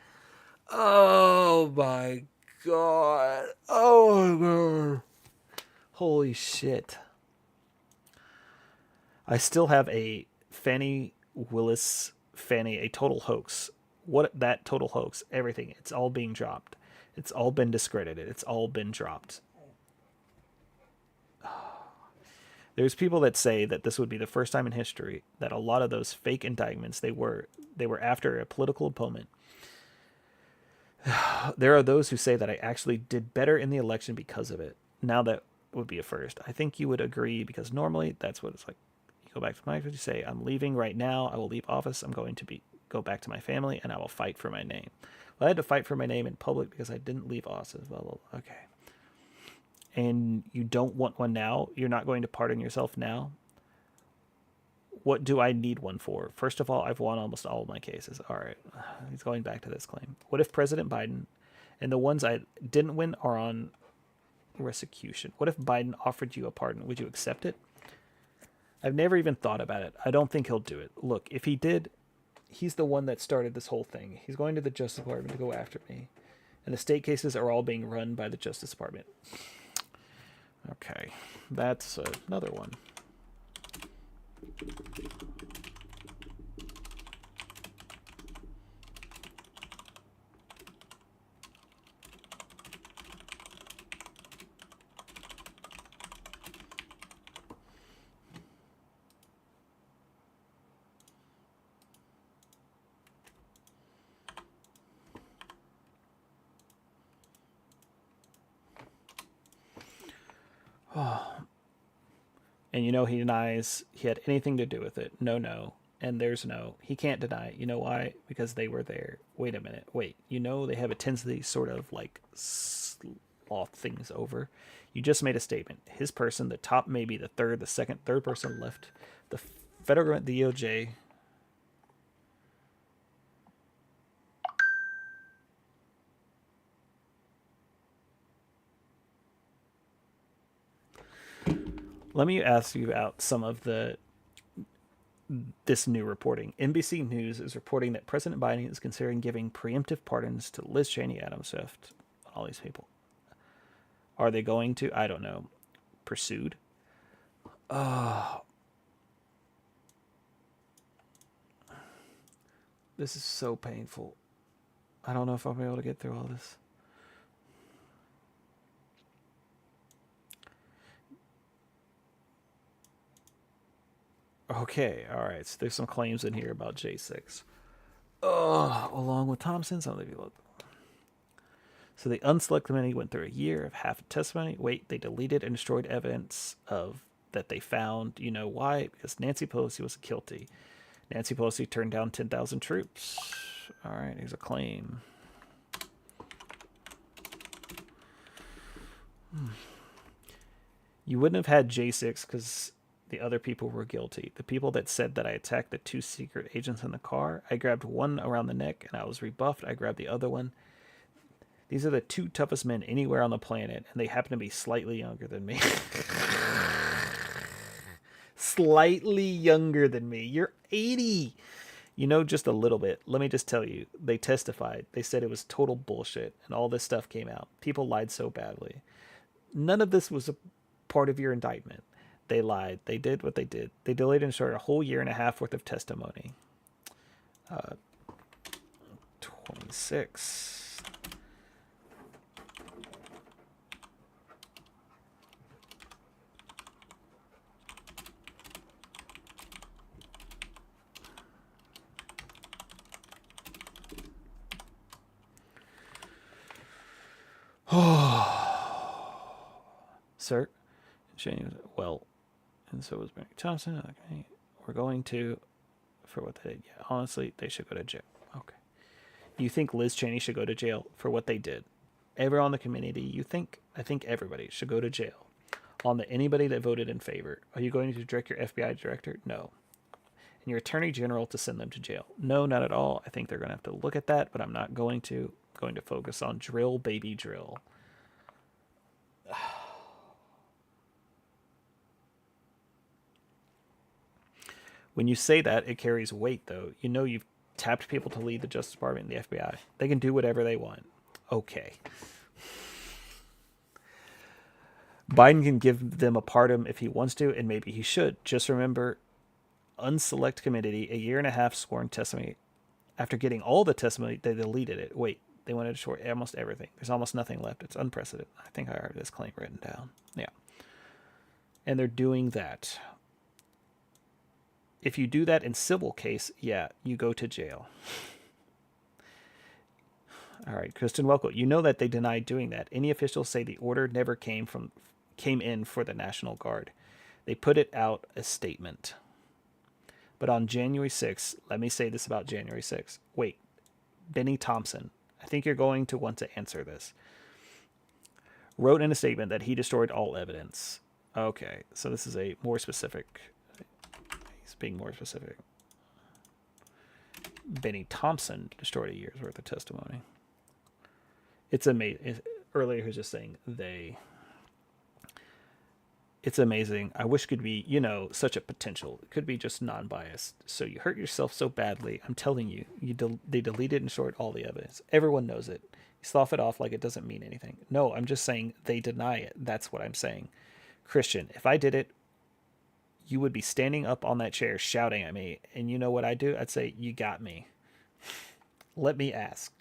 Oh my God. Oh my God. Holy shit. I still have a Fannie Willis Fannie, a total hoax. What that total hoax? Everything. It's all being dropped. It's all been discredited. It's all been dropped. There's people that say that this would be the first time in history that a lot of those fake indictments they were after a political opponent. There are those who say that I actually did better in the election because of it. Now that would be a first. I think you would agree because normally that's what it's like. You go back to my you say, I'm leaving right now. I will leave office. I'm going to go back to my family and I will fight for my name. Well, I had to fight for my name in public because I didn't leave office. Well, okay. And you don't want one now? You're not going to pardon yourself now? What do I need one for? First of all, I've won almost all of my cases. All right. He's going back to this claim. What if President Biden and the ones I didn't win are on restitution? What if Biden offered you a pardon? Would you accept it? I've never even thought about it. I don't think he'll do it. Look, if he did, he's the one that started this whole thing. He's going to the Justice Department to go after me. And the state cases are all being run by the Justice Department. Okay, that's another one. And he denies he had anything to do with it. No. And there's no. He can't deny it. You know why? Because they were there. Wait a minute. Wait. They have a tendency sort of like sloth things over. You just made a statement. His person, the top, maybe the third person left. The federal government, the DOJ. Let me ask you about some of this new reporting. NBC News is reporting that President Biden is considering giving preemptive pardons to Liz Cheney, Adam Schiff, all these people. Are they going to? I don't know. Pursued? This is so painful. I don't know if I'll be able to get through all this. Okay, all right. So there's some claims in here about J6. Along with Thompson, some of the people. So the Unselect Committee went through a year of half testimony. Wait, they deleted and destroyed evidence of that they found. You know why? Because Nancy Pelosi was guilty. Nancy Pelosi turned down 10,000 troops. All right, here's a claim. You wouldn't have had J6 because the other people were guilty. The people that said that I attacked the 2 secret agents in the car, I grabbed one around the neck and I was rebuffed. I grabbed the other one. These are the 2 toughest men anywhere on the planet, and they happen to be slightly younger than me. Slightly younger than me. You're 80. Just a little bit. Let me just tell you, they testified. They said it was total bullshit, and all this stuff came out. People lied so badly. None of this was a part of your indictment. They lied. They did what they did. They delayed and destroyed a whole year and a half worth of testimony. 26. sir. Cheney was, well, and so was Benny Thompson. Okay, we're going to, for what they did. Yeah, honestly, they should go to jail. Okay. You think Liz Cheney should go to jail for what they did? Everyone in the community, I think everybody should go to jail. On anybody that voted in favor. Are you going to direct your FBI director? No. And your attorney general to send them to jail? No, not at all. I think they're going to have to look at that, but I'm not going to. I'm going to focus on drill, baby, drill. When you say that, it carries weight, though. You know you've tapped people to lead the Justice Department and the FBI. They can do whatever they want. Okay. Biden can give them a pardon if he wants to, and maybe he should. Just remember, unselect committee, a year and a half sworn testimony. After getting all the testimony, they deleted it. Wait, they wanted to short almost everything. There's almost nothing left. It's unprecedented. I think I already have this claim written down. Yeah. And they're doing that. If you do that in civil case, yeah, you go to jail. All right, Kristen Welko, you know that they denied doing that. Any officials say the order never came in for the National Guard. They put it out a statement. But on January 6th, let me say this about January 6th. Wait, Benny Thompson, I think you're going to want to answer this. Wrote in a statement that he destroyed all evidence. Okay, so this is a more specific. He's being more specific. Benny Thompson destroyed a year's worth of testimony. It's amazing. Earlier, he was just saying they. It's amazing. I wish it could be, such a potential. It could be just non-biased. So you hurt yourself so badly. I'm telling you, they deleted and destroyed all the evidence. Everyone knows it. You slough it off like it doesn't mean anything. No, I'm just saying they deny it. That's what I'm saying. Christian, if I did it, you would be standing up on that chair shouting at me. And you know what I'd do? I'd say, you got me. Let me ask.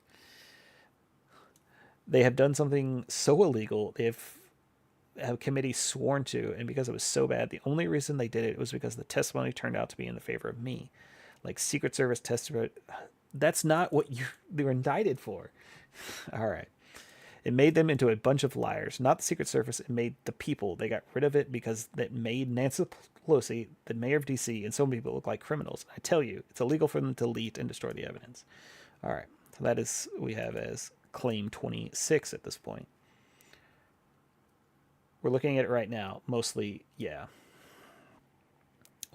They have done something so illegal. They have committee sworn to, and because it was so bad, the only reason they did it was because the testimony turned out to be in the favor of me. Like Secret Service testimony, that's not what they were indicted for. All right. It made them into a bunch of liars. Not the Secret Service, it made the people. They got rid of it because that made Nancy Pelosi, the mayor of D.C., and so many people look like criminals. I tell you, it's illegal for them to delete and destroy the evidence. All right. So that is we have as claim 26 at this point. We're looking at it right now. Mostly, yeah.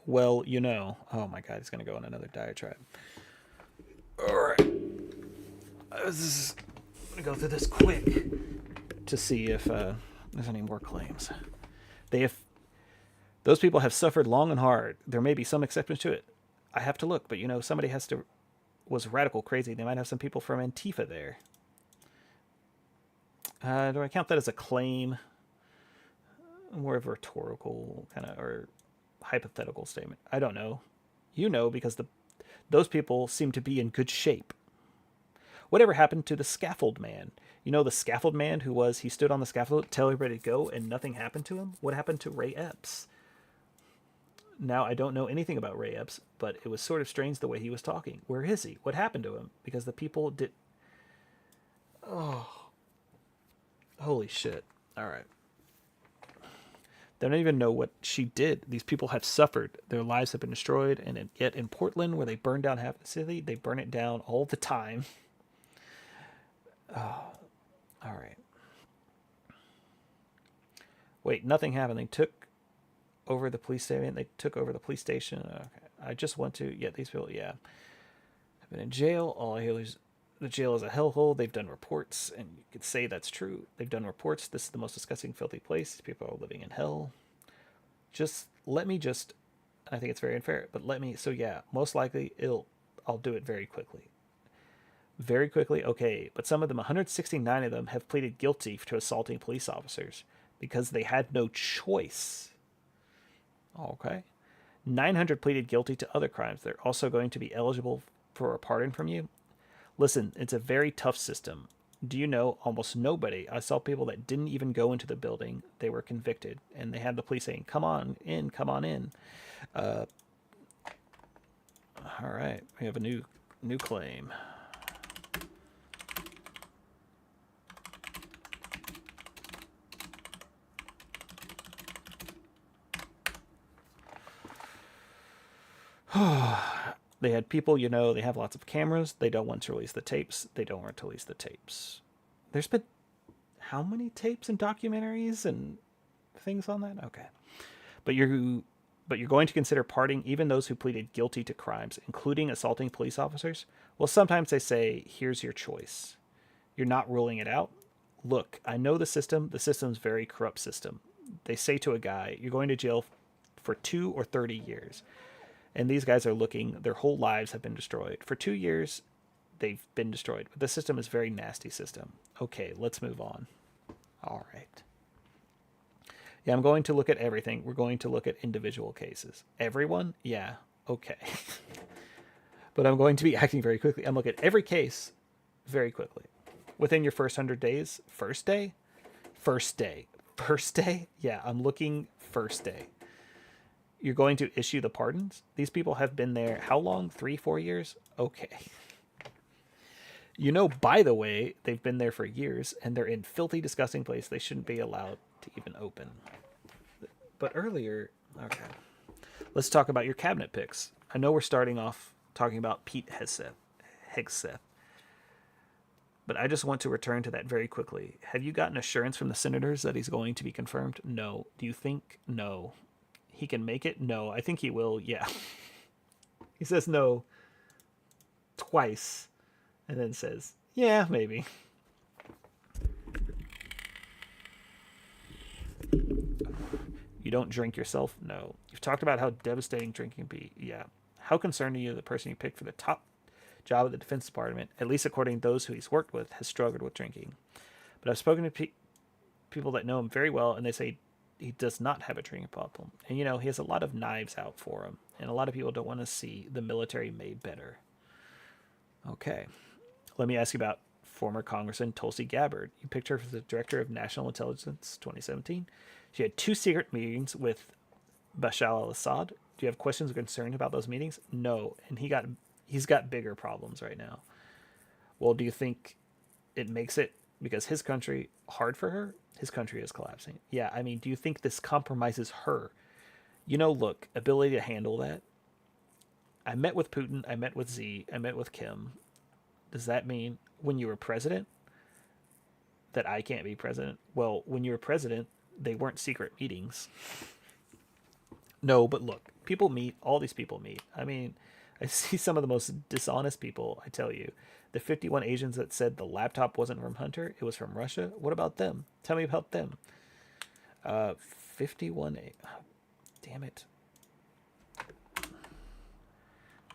Well, oh my God, he's going to go on another diatribe. All right. I'm going to go through this quick to see if there's any more claims. Those people have suffered long and hard. There may be some exceptions to it. I have to look, but somebody was radical crazy. They might have some people from Antifa there. Do I count that as a claim? More of a rhetorical kind of or hypothetical statement. I don't know. Because those people seem to be in good shape. Whatever happened to the scaffold man? The scaffold man he stood on the scaffold, tell everybody to go, and nothing happened to him? What happened to Ray Epps? Now, I don't know anything about Ray Epps, but it was sort of strange the way he was talking. Where is he? What happened to him? Because the people did... Oh. Holy shit. All right. They don't even know what she did. These people have suffered. Their lives have been destroyed. And yet in Portland, where they burn down half the city, they burn it down all the time. Oh, all right. Wait, nothing happened. They took over the police station. They took over the police station. Okay. I just want to... Yeah, these people, yeah. Have been in jail. All I hear is the jail is a hellhole. They've done reports, and you could say that's true. They've done reports. This is the most disgusting, filthy place. These people are living in hell. I think it's very unfair, but so yeah, most likely I'll do it very quickly. Very quickly, okay, but some of them, 169 of them, have pleaded guilty to assaulting police officers because they had no choice. Okay. 900 pleaded guilty to other crimes. They're also going to be eligible for a pardon from you. Listen, it's a very tough system. Do you know almost nobody? I saw people that didn't even go into the building. They were convicted, and they had the police saying, come on in, come on in. All right, we have a new claim. They had people, they have lots of cameras. They don't want to release the tapes. They don't want to release the tapes. There's been how many tapes and documentaries and things on that? Okay. But you're going to consider pardoning even those who pleaded guilty to crimes, including assaulting police officers? Well, sometimes they say, here's your choice. You're not ruling it out. Look, I know the system. The system's a very corrupt system. They say to a guy, you're going to jail for 2 or 30 years. And these guys are looking, their whole lives have been destroyed. For 2 years, they've been destroyed. But the system is a very nasty system. Okay, let's move on. All right. Yeah, I'm going to look at everything. We're going to look at individual cases. Everyone? Yeah, okay. But I'm going to be acting very quickly. I'm looking at every case very quickly. Within your first 100 days, first day? First day. First day? Yeah, I'm looking first day. You're going to issue the pardons? These people have been there how long? 3-4 years? Okay. By the way, they've been there for years, and they're in filthy, disgusting place. They shouldn't be allowed to even open. But earlier, okay. Let's talk about your cabinet picks. I know we're starting off talking about Pete Hegseth. But I just want to return to that very quickly. Have you gotten assurance from the senators that he's going to be confirmed? No. Do you think? No. He can make it? No. I think he will. Yeah. He says no twice and then says, yeah, maybe. You don't drink yourself? No. You've talked about how devastating drinking can be. Yeah. How concerned are you the person you picked for the top job at the Defense Department, at least according to those who he's worked with, has struggled with drinking? But I've spoken to people that know him very well, and they say he does not have a drinking problem. And, he has a lot of knives out for him, and a lot of people don't want to see the military made better. Okay. Let me ask you about former Congressman Tulsi Gabbard. You picked her for the Director of National Intelligence 2017. She had 2 secret meetings with Bashar al-Assad. Do you have questions or concerns about those meetings? No. And he's got bigger problems right now. Well, do you think it makes it, because his country, hard for her? His country is collapsing. Yeah, do you think this compromises her? Look, ability to handle that. I met with Putin, I met with Xi, I met with Kim. Does that mean when you were president that I can't be president? Well, when you were president, they weren't secret meetings. No, but look, people meet, all these people meet. I see some of the most dishonest people, I tell you. The 51 Asians that said the laptop wasn't from Hunter, it was from Russia. What about them? Tell me about them. 51... Oh, damn it.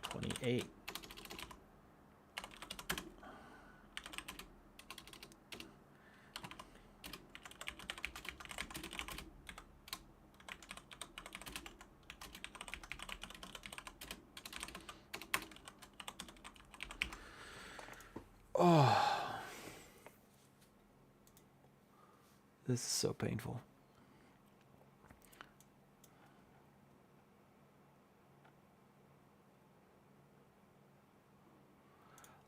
28. Oh, this is so painful.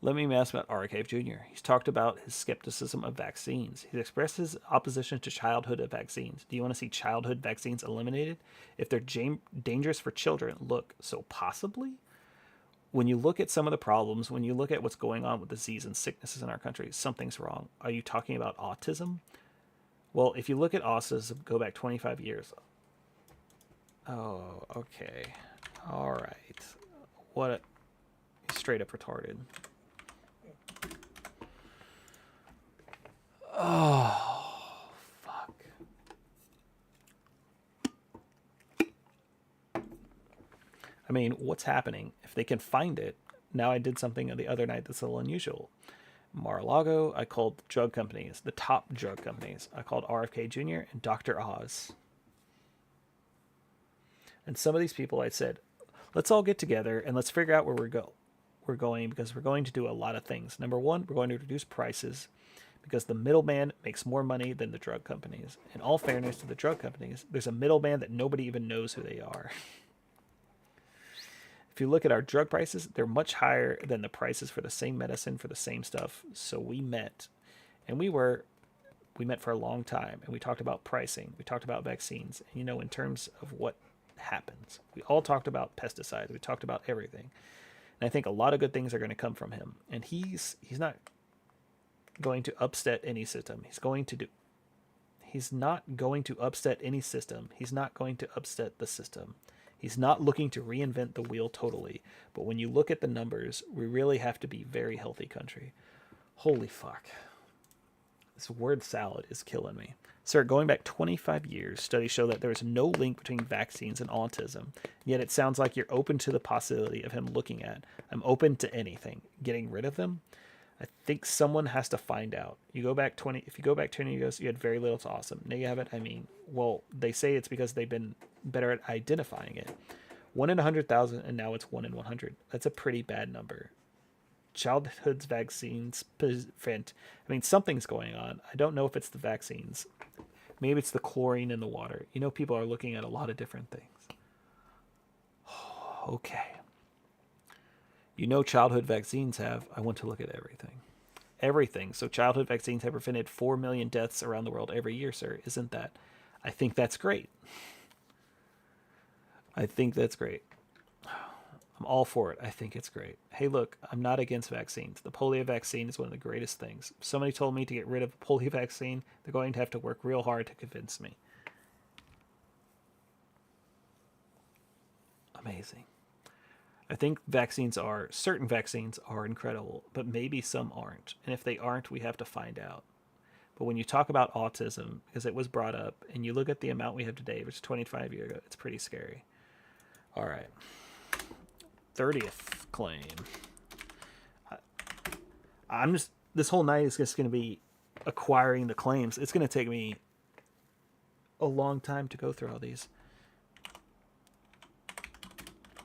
Let me ask about RFK Jr. He's talked about his skepticism of vaccines. He's expressed his opposition to childhood vaccines. Do you want to see childhood vaccines eliminated? If they're dangerous for children, look, so possibly? When you look at some of the problems, when you look at what's going on with disease and sicknesses in our country, something's wrong. Are you talking about autism? Well, if you look at autism, go back 25 years. Oh, okay. All right. What a... straight up retarded. Oh, fuck. What's happening? If they can find it, now I did something the other night that's a little unusual. Mar-a-Lago, I called drug companies, the top drug companies. I called RFK Jr. and Dr. Oz. And some of these people, I said, let's all get together and let's figure out where we're going, because we're going to do a lot of things. Number one, we're going to reduce prices because the middleman makes more money than the drug companies. In all fairness to the drug companies, there's a middleman that nobody even knows who they are. If you look at our drug prices, they're much higher than the prices for the same medicine, for the same stuff. So we met, and we met for a long time, and we talked about pricing. We talked about vaccines. And, in terms of what happens. We all talked about pesticides. We talked about everything. And I think a lot of good things are going to come from him. And he's not going to upset any system. He's not going to upset any system. He's not going to upset the system. He's not looking to reinvent the wheel totally. But when you look at the numbers, we really have to be a very healthy country. Holy fuck. This word salad is killing me. Sir, going back 25 years, studies show that there is no link between vaccines and autism. Yet it sounds like you're open to the possibility of him looking at. I'm open to anything. Getting rid of them? I think someone has to find out. If you go back 20 years, you had very little to awesome. Now you have it. I mean, well, they say it's because they've been better at identifying it. 1 in 100,000, and now it's 1 in 100. That's a pretty bad number. Childhood's vaccines prevent. I mean, something's going on. I don't know if it's the vaccines. Maybe it's the chlorine in the water. You know, people are looking at a lot of different things. Okay. You know, childhood vaccines have. I want to look at everything. Everything. So childhood vaccines have prevented 4 million deaths around the world every year, sir. Isn't that? I think that's great. I think that's great. I'm all for it. I think it's great. Hey, look, I'm not against vaccines. The polio vaccine is one of the greatest things. If somebody told me to get rid of the polio vaccine, they're going to have to work real hard to convince me. Amazing. I think certain vaccines are incredible, but maybe some aren't. And if they aren't, we have to find out. But when you talk about autism, because it was brought up, and you look at the amount we have today, which is 25 years ago, it's pretty scary. All right. 30th claim. This whole night is just going to be acquiring the claims. It's going to take me a long time to go through all these.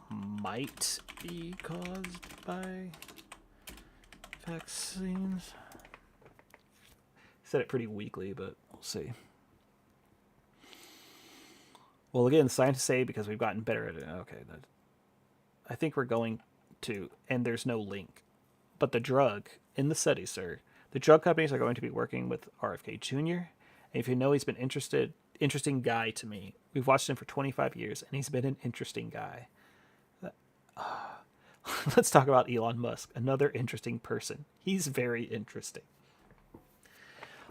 Might be caused by vaccines. Said it pretty weakly, but we'll see. Well, again, scientists say because we've gotten better at it. Okay, I think we're going to, and there's no link. But the drug in the study, sir, the drug companies are going to be working with RFK Jr. And if you know, he's been interesting guy to me. We've watched him for 25 years, and he's been an interesting guy. Let's talk about Elon Musk, another interesting person. He's very interesting.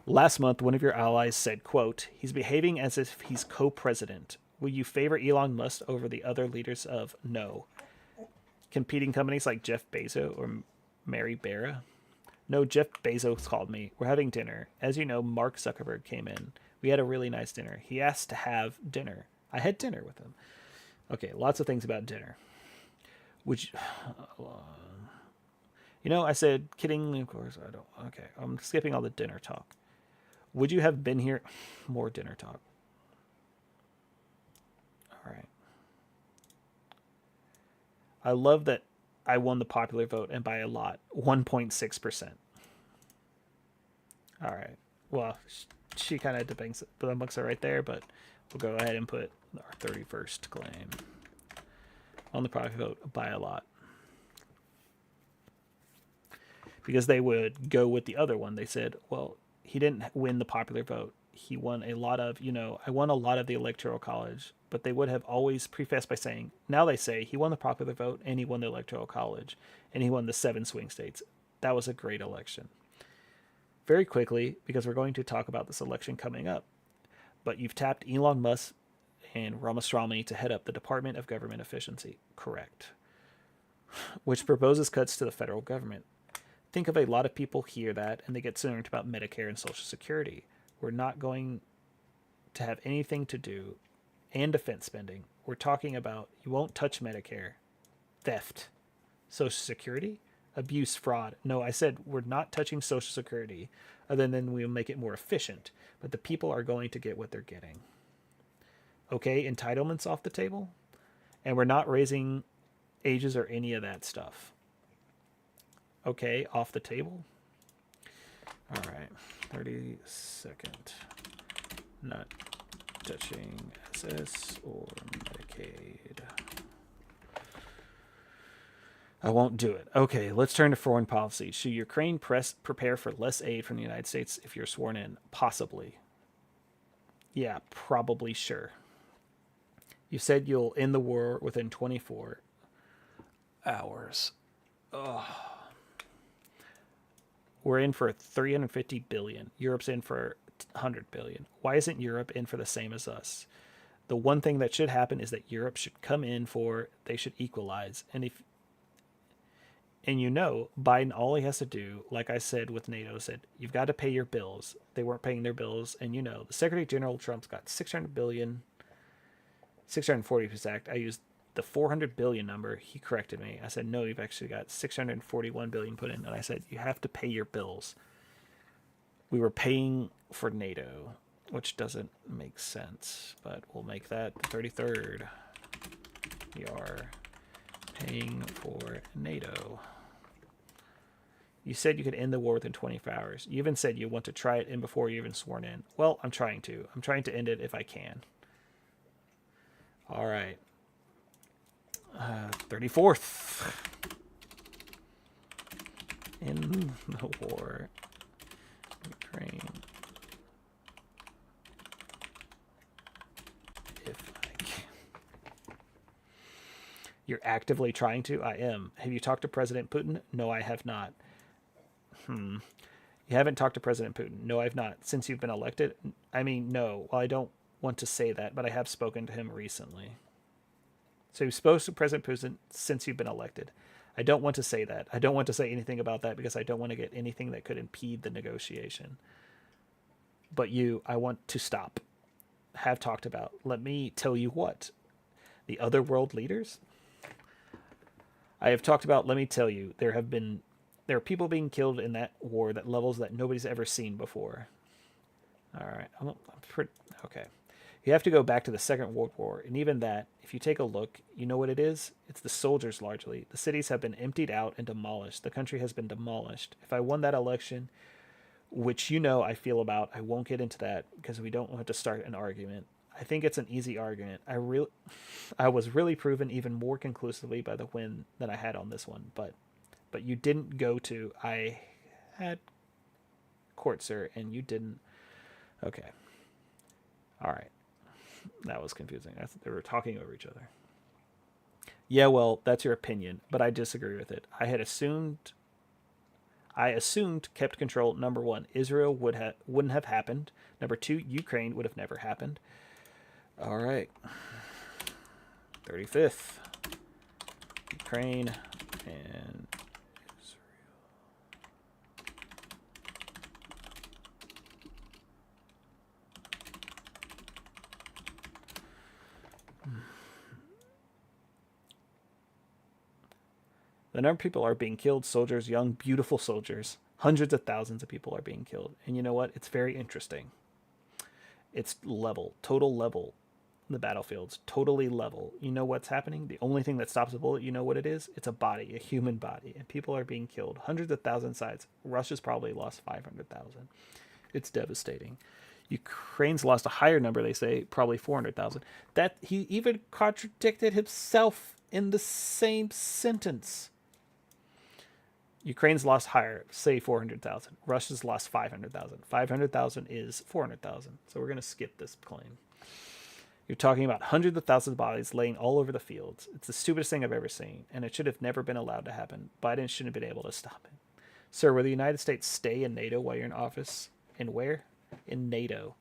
Last month, one of your allies said, quote, he's behaving as if he's co-president. Will you favor Elon Musk over the other leaders of no? Competing companies like Jeff Bezos or Mary Barra? No, Jeff Bezos called me. We're having dinner. As you know, Mark Zuckerberg came in. We had a really nice dinner. He asked to have dinner. I had dinner with him. Okay, lots of things about dinner. Which, I said, kidding, of course, I don't. Okay, I'm skipping all the dinner talk. Would you have been here? More dinner talk. All right. I love that I won the popular vote, and by a lot, 1.6%. All right. Well, she kind of debunks it right there, but we'll go ahead and put our 31st claim on the popular vote by a lot. Because they would go with the other one. They said, well, he didn't win the popular vote. He won a lot of, I won a lot of the Electoral College. But they would have always prefaced by saying, now they say he won the popular vote and he won the Electoral College and he won the 7 swing states. That was a great election. Very quickly, because we're going to talk about this election coming up, but you've tapped Elon Musk and Ramaswamy to head up the Department of Government Efficiency. Correct. Which proposes cuts to the federal government. Think of a lot of people hear that and they get concerned about Medicare and Social Security. We're not going to have anything to do and defense spending. We're talking about you won't touch Medicare, theft, Social Security, abuse, fraud. No, I said we're not touching Social Security other than we'll make it more efficient. But the people are going to get what they're getting. Okay, entitlements off the table. And we're not raising ages or any of that stuff. Okay, off the table. All right, 32nd. Not touching SS or Medicaid. I won't do it. Okay, let's turn to foreign policy. Should Ukraine prepare for less aid from the United States if you're sworn in? Possibly. Yeah, probably sure. You said you'll end the war within 24 hours. Ugh. We're in for 350 billion. Europe's in for 100 billion. Why isn't Europe in for the same as us? The one thing that should happen is that Europe should come in for, they should equalize. And you know, Biden, all he has to do, like I said with NATO, said, you've got to pay your bills. They weren't paying their bills. And you know, the Secretary General Trump's got 600 billion, 640 exact. I used the 400 billion number. He corrected me. I said, no, you've actually got 641 billion put in. And I said, you have to pay your bills. We were paying for NATO, which doesn't make sense, but we'll make that the 33rd. We are paying for NATO. You said you could end the war within 24 hours. You even said you want to try it in before you're even sworn in. Well, I'm trying to. I'm trying to end it if I can. All right. 34th. In the war. Ukraine. If I can. You're actively trying to? I am. Have you talked to President Putin? No, I have not. You haven't talked to President Putin? No, I've not. Since you've been elected? I mean, no. Well, I don't want to say that, but I have spoken to him recently. So you've spoken to President Putin since you've been elected. I don't want to say that. I don't want to say anything about that because I don't want to get anything that could impede the negotiation. But I want to stop. Have talked about. Let me tell you what. The other world leaders? I have talked about, let me tell you, there are people being killed in that war that levels that nobody's ever seen before. All right. Okay. You have to go back to the Second World War. And even that, if you take a look, you know what it is? It's the soldiers largely. The cities have been emptied out and demolished. The country has been demolished. If I won that election, which you know I feel about, I won't get into that because we don't want to start an argument. I think it's an easy argument. I was really proven even more conclusively by the win than I had on this one, but you didn't go to. I had court, sir, and you didn't. Okay. All right. That was confusing. They were talking over each other. Yeah, well, that's your opinion, but I disagree with it. I assumed kept control. Number one, Israel wouldn't have happened. Number two, Ukraine would have never happened. All right. 35th. Ukraine and Israel. The number of people are being killed, soldiers, young, beautiful soldiers. Hundreds of thousands of people are being killed. And you know what? It's very interesting. It's level, total level. The battlefield's totally level. You know what's happening? The only thing that stops a bullet, you know what it is? It's a body, a human body. And people are being killed. Hundreds of thousands sides. Russia's probably lost 500,000. It's devastating. Ukraine's lost a higher number, they say, probably 400,000. That he even contradicted himself in the same sentence. Ukraine's lost higher, say 400,000. Russia's lost 500,000. 500,000 is 400,000. So we're going to skip this claim. You're talking about hundreds of thousands of bodies laying all over the fields. It's the stupidest thing I've ever seen, and it should have never been allowed to happen. Biden shouldn't have been able to stop it. Sir, will the United States stay in NATO while you're in office? And where? In NATO.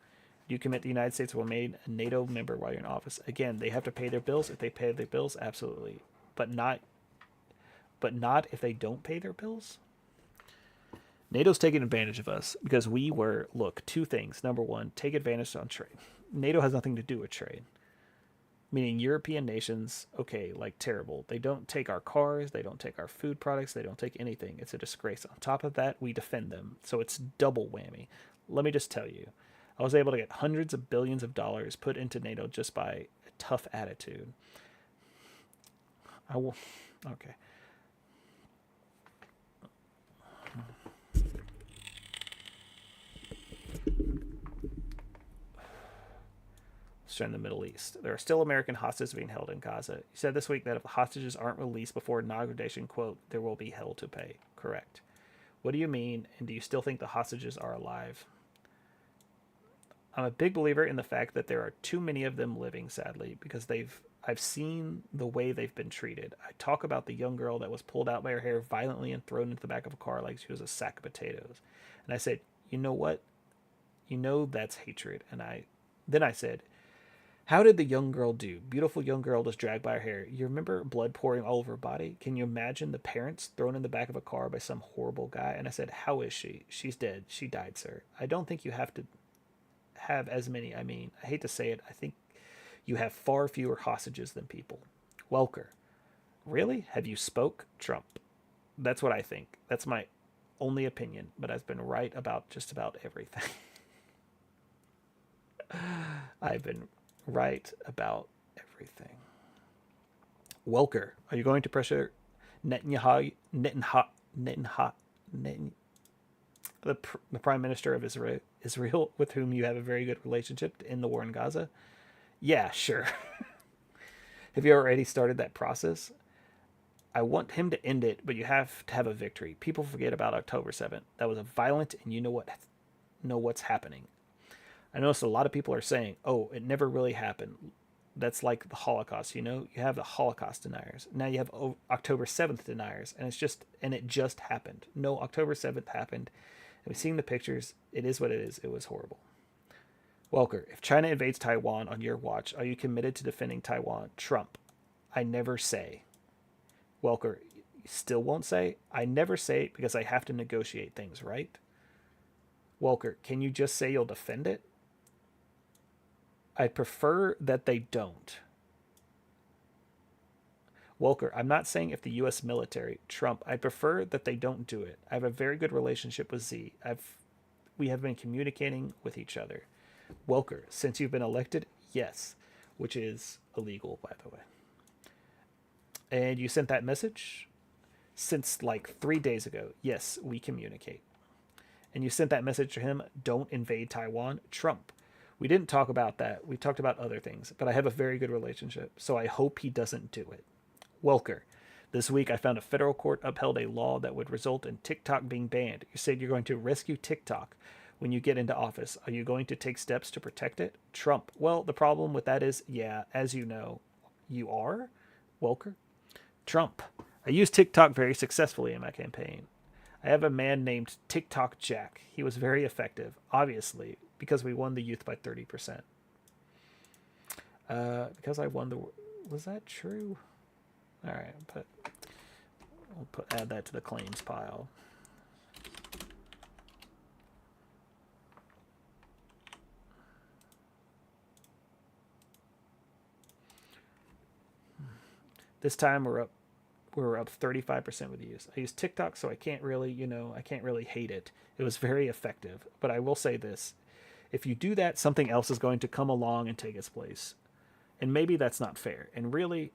Do you commit the United States will remain a NATO member while you're in office? Again, they have to pay their bills. If they pay their bills, absolutely. But not if they don't pay their bills. NATO's taking advantage of us because we were, look, two things. Number one, take advantage on trade. NATO has nothing to do with trade. Meaning European nations, okay, like terrible. They don't take our cars. They don't take our food products. They don't take anything. It's a disgrace. On top of that, we defend them. So it's double whammy. Let me just tell you, I was able to get hundreds of billions of dollars put into NATO just by a tough attitude. I will, okay. In the Middle East. There are still American hostages being held in Gaza. You said this week that if the hostages aren't released before inauguration, quote, there will be hell to pay. Correct. What do you mean, and do you still think the hostages are alive? I'm a big believer in the fact that there are too many of them living, sadly, because I've seen the way they've been treated. I talk about the young girl that was pulled out by her hair violently and thrown into the back of a car like she was a sack of potatoes. And I said, you know what? You know that's hatred. And I said, how did the young girl do? Beautiful young girl was dragged by her hair. You remember blood pouring all over her body? Can you imagine the parents thrown in the back of a car by some horrible guy? And I said, how is she? She's dead. She died, sir. I don't think you have to have as many. I mean, I hate to say it. I think you have far fewer hostages than people. Welker. Really? Have you spoke? Trump. That's what I think. That's my only opinion, but I've been right about just about everything. I've been right about everything. Welker, are you going to pressure Netanyahu, the Prime Minister of Israel, with whom you have a very good relationship, to end the war in Gaza? Yeah, sure. Have you already started that process? I want him to end it, but you have to have a victory. People forget about October 7th. That was a violent, and you know what's happening. I noticed a lot of people are saying, oh, it never really happened. That's like the Holocaust, you know? You have the Holocaust deniers. Now you have October 7th deniers, and it just happened. No, October 7th happened. And we've seen the pictures. It is what it is. It was horrible. Welker, if China invades Taiwan on your watch, are you committed to defending Taiwan? Trump, I never say. Welker, you still won't say? I never say because I have to negotiate things, right? Welker, can you just say you'll defend it? I prefer that they don't. Welker, I'm not saying if the U.S. military. Trump, I prefer that they don't do it. I have a very good relationship with Z. We have been communicating with each other. Welker, since you've been elected, yes, which is illegal, by the way. And you sent that message since like 3 days ago. Yes, we communicate. And you sent that message to him, don't invade Taiwan. Trump, we didn't talk about that. We talked about other things, but I have a very good relationship, so I hope he doesn't do it. Welker, this week I found a federal court upheld a law that would result in TikTok being banned. You said you're going to rescue TikTok when you get into office. Are you going to take steps to protect it? Trump, well, the problem with that is, yeah, as you know, you are. Welker, Trump, I used TikTok very successfully in my campaign. I have a man named TikTok Jack. He was very effective, obviously, because we won the youth by 30%. Because I won the... Was that true? All right, add that to the claims pile. This time we're up 35% with use. I use TikTok, so I can't really hate it. It was very effective. But I will say this. If you do that, something else is going to come along and take its place. And maybe that's not fair. And really,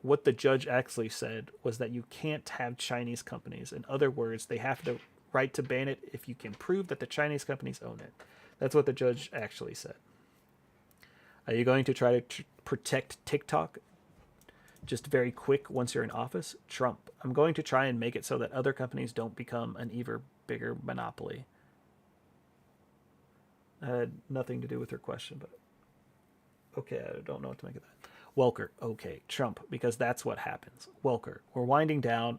what the judge actually said was that you can't have Chinese companies. In other words, they have the right to ban it if you can prove that the Chinese companies own it. That's what the judge actually said. Are you going to try to protect TikTok just very quick once you're in office? Trump, I'm going to try and make it so that other companies don't become an even bigger monopoly. That had nothing to do with her question, but okay, I don't know what to make of that. Welker, okay. Trump, because that's what happens. Welker, we're winding down,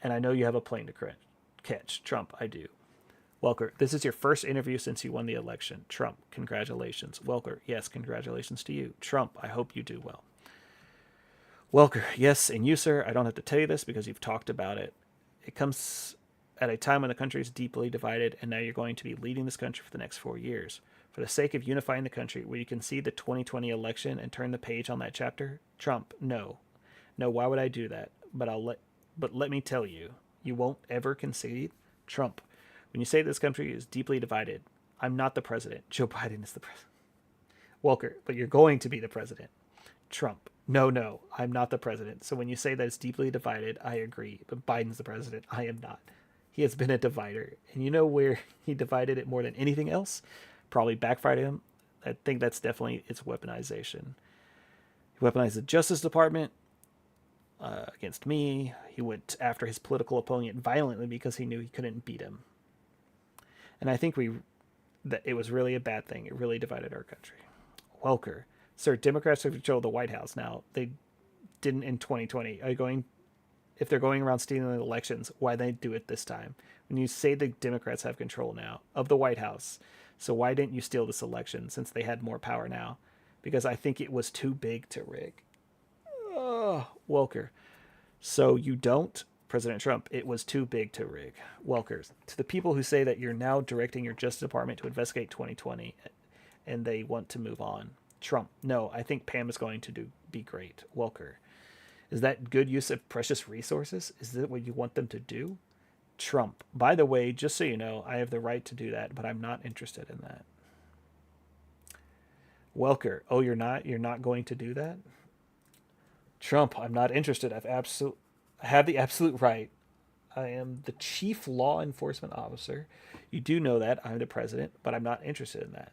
and I know you have a plane to catch. Trump, I do. Welker, this is your first interview since you won the election. Trump, congratulations. Welker, yes, congratulations to you. Trump, I hope you do well. Welker, yes, and you, sir, I don't have to tell you this because you've talked about it. It comes at a time when the country is deeply divided, and now you're going to be leading this country for the next 4 years. For the sake of unifying the country, will you concede the 2020 election and turn the page on that chapter? Trump, no. No, why would I do that? But let me tell you, you won't ever concede? Trump, when you say this country is deeply divided, I'm not the president. Joe Biden is the president. Welker, but you're going to be the president. Trump, no, I'm not the president. So when you say that it's deeply divided, I agree. But Biden's the president. I am not. He has been a divider. And you know where he divided it more than anything else? Probably backfired him. I think that's definitely its weaponization. He weaponized the Justice Department against me. He went after his political opponent violently because he knew he couldn't beat him. And I think that it was really a bad thing. It really divided our country. Welker, sir, Democrats have control the White House now. They didn't in 2020. Are you going? If they're going around stealing the elections, why they do it this time? When you say the Democrats have control now of the White House, so why didn't you steal this election since they had more power now? Because I think it was too big to rig. Welker. So you don't, President Trump, it was too big to rig. Welker. To the people who say that you're now directing your Justice Department to investigate 2020 and they want to move on. Trump. No, I think Pam is going to be great. Welker. Is that good use of precious resources? Is that what you want them to do? Trump. By the way, just so you know, I have the right to do that, but I'm not interested in that. Welker. Oh, you're not? You're not going to do that? Trump. I'm not interested. I have the absolute right. I am the chief law enforcement officer. You do know that. I'm the president, but I'm not interested in that.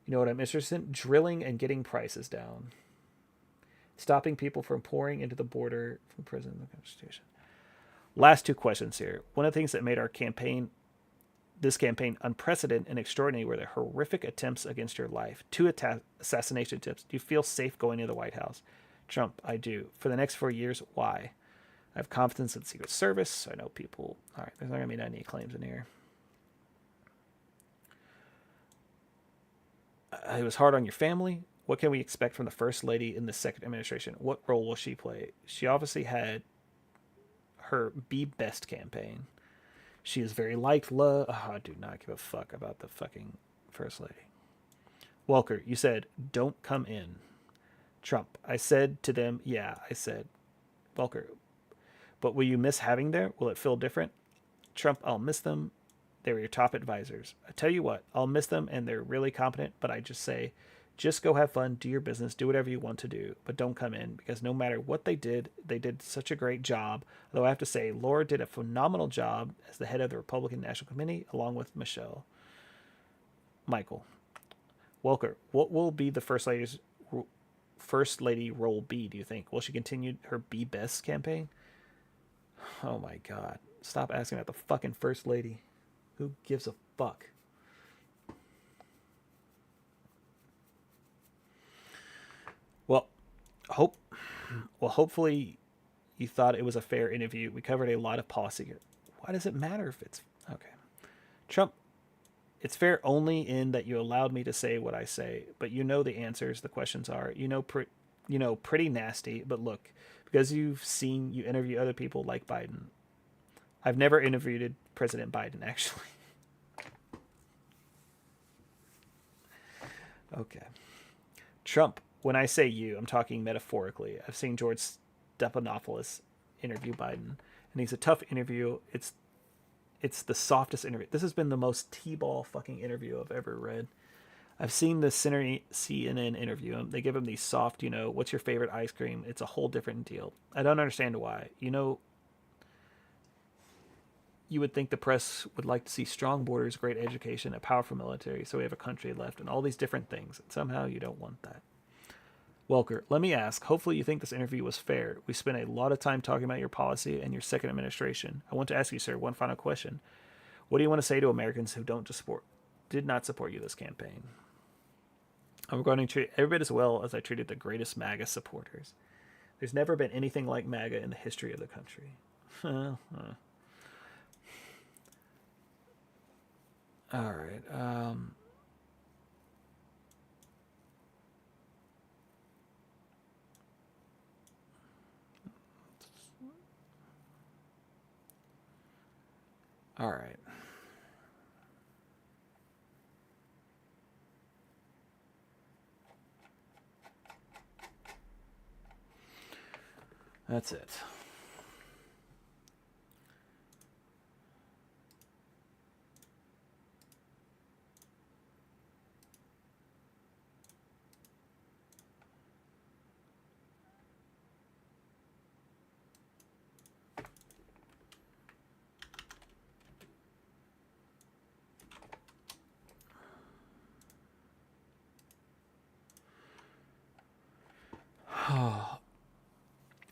You know what I'm interested in? Drilling and getting prices down. Stopping people from pouring into the border from prison and the Constitution. Last two questions here. One of the things that made this campaign, unprecedented and extraordinary were the horrific attempts against your life. 2 assassination attempts. Do you feel safe going to the White House? Trump, I do. For the next 4 years, why? I have confidence in the Secret Service. I know people. All right, there's not going to be any claims in here. It was hard on your family. What can we expect from the First Lady in the second administration? What role will she play? She obviously had her Be Best campaign. She is very liked. I do not give a fuck about the fucking First Lady. Welker, you said, don't come in. Trump, I said to them, yeah, I said. Welker, but will you miss having there? Will it feel different? Trump, I'll miss them. They were your top advisors. I tell you what, I'll miss them and they're really competent, but I just say, just go have fun, do your business, do whatever you want to do, but don't come in because no matter what they did such a great job. Though I have to say, Laura did a phenomenal job as the head of the Republican National Committee, along with Michelle. Michael. Welker, what will be the First Lady role be, do you think? Will she continue her Be Best campaign? Oh my God. Stop asking about the fucking First Lady. Who gives a fuck? Hopefully you thought it was a fair interview. We covered a lot of policy. Why does it matter if it's okay? Trump, it's fair only in that you allowed me to say what I say, but you know the answers. The questions are, pretty nasty. But look, because you interview other people like Biden. I've never interviewed President Biden, actually. Okay. Trump, when I say you, I'm talking metaphorically. I've seen George Stephanopoulos interview Biden, and he's a tough interview. It's the softest interview. This has been the most T-ball fucking interview I've ever read. I've seen the CNN interview him. They give him these soft, what's your favorite ice cream? It's a whole different deal. I don't understand why. You would think the press would like to see strong borders, great education, a powerful military, so we have a country left, and all these different things. And somehow you don't want that. Welker, let me ask. Hopefully you think this interview was fair. We spent a lot of time talking about your policy and your second administration. I want to ask you, sir, one final question. What do you want to say to Americans who did not support you this campaign? I'm going to treat every bit as well as I treated the greatest MAGA supporters. There's never been anything like MAGA in the history of the country. All right. All right. That's it.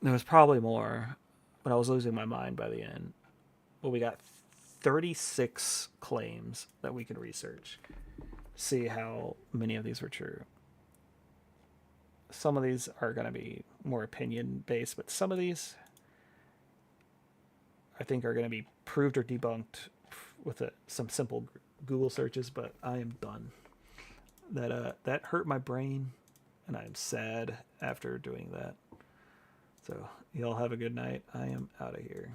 There was probably more, but I was losing my mind by the end. Well, we got 36 claims that we can research. See how many of these were true. Some of these are going to be more opinion based, but some of these I think are going to be proved or debunked with some simple Google searches. But I am done. That hurt my brain, and I am sad after doing that. So y'all have a good night. I am out of here.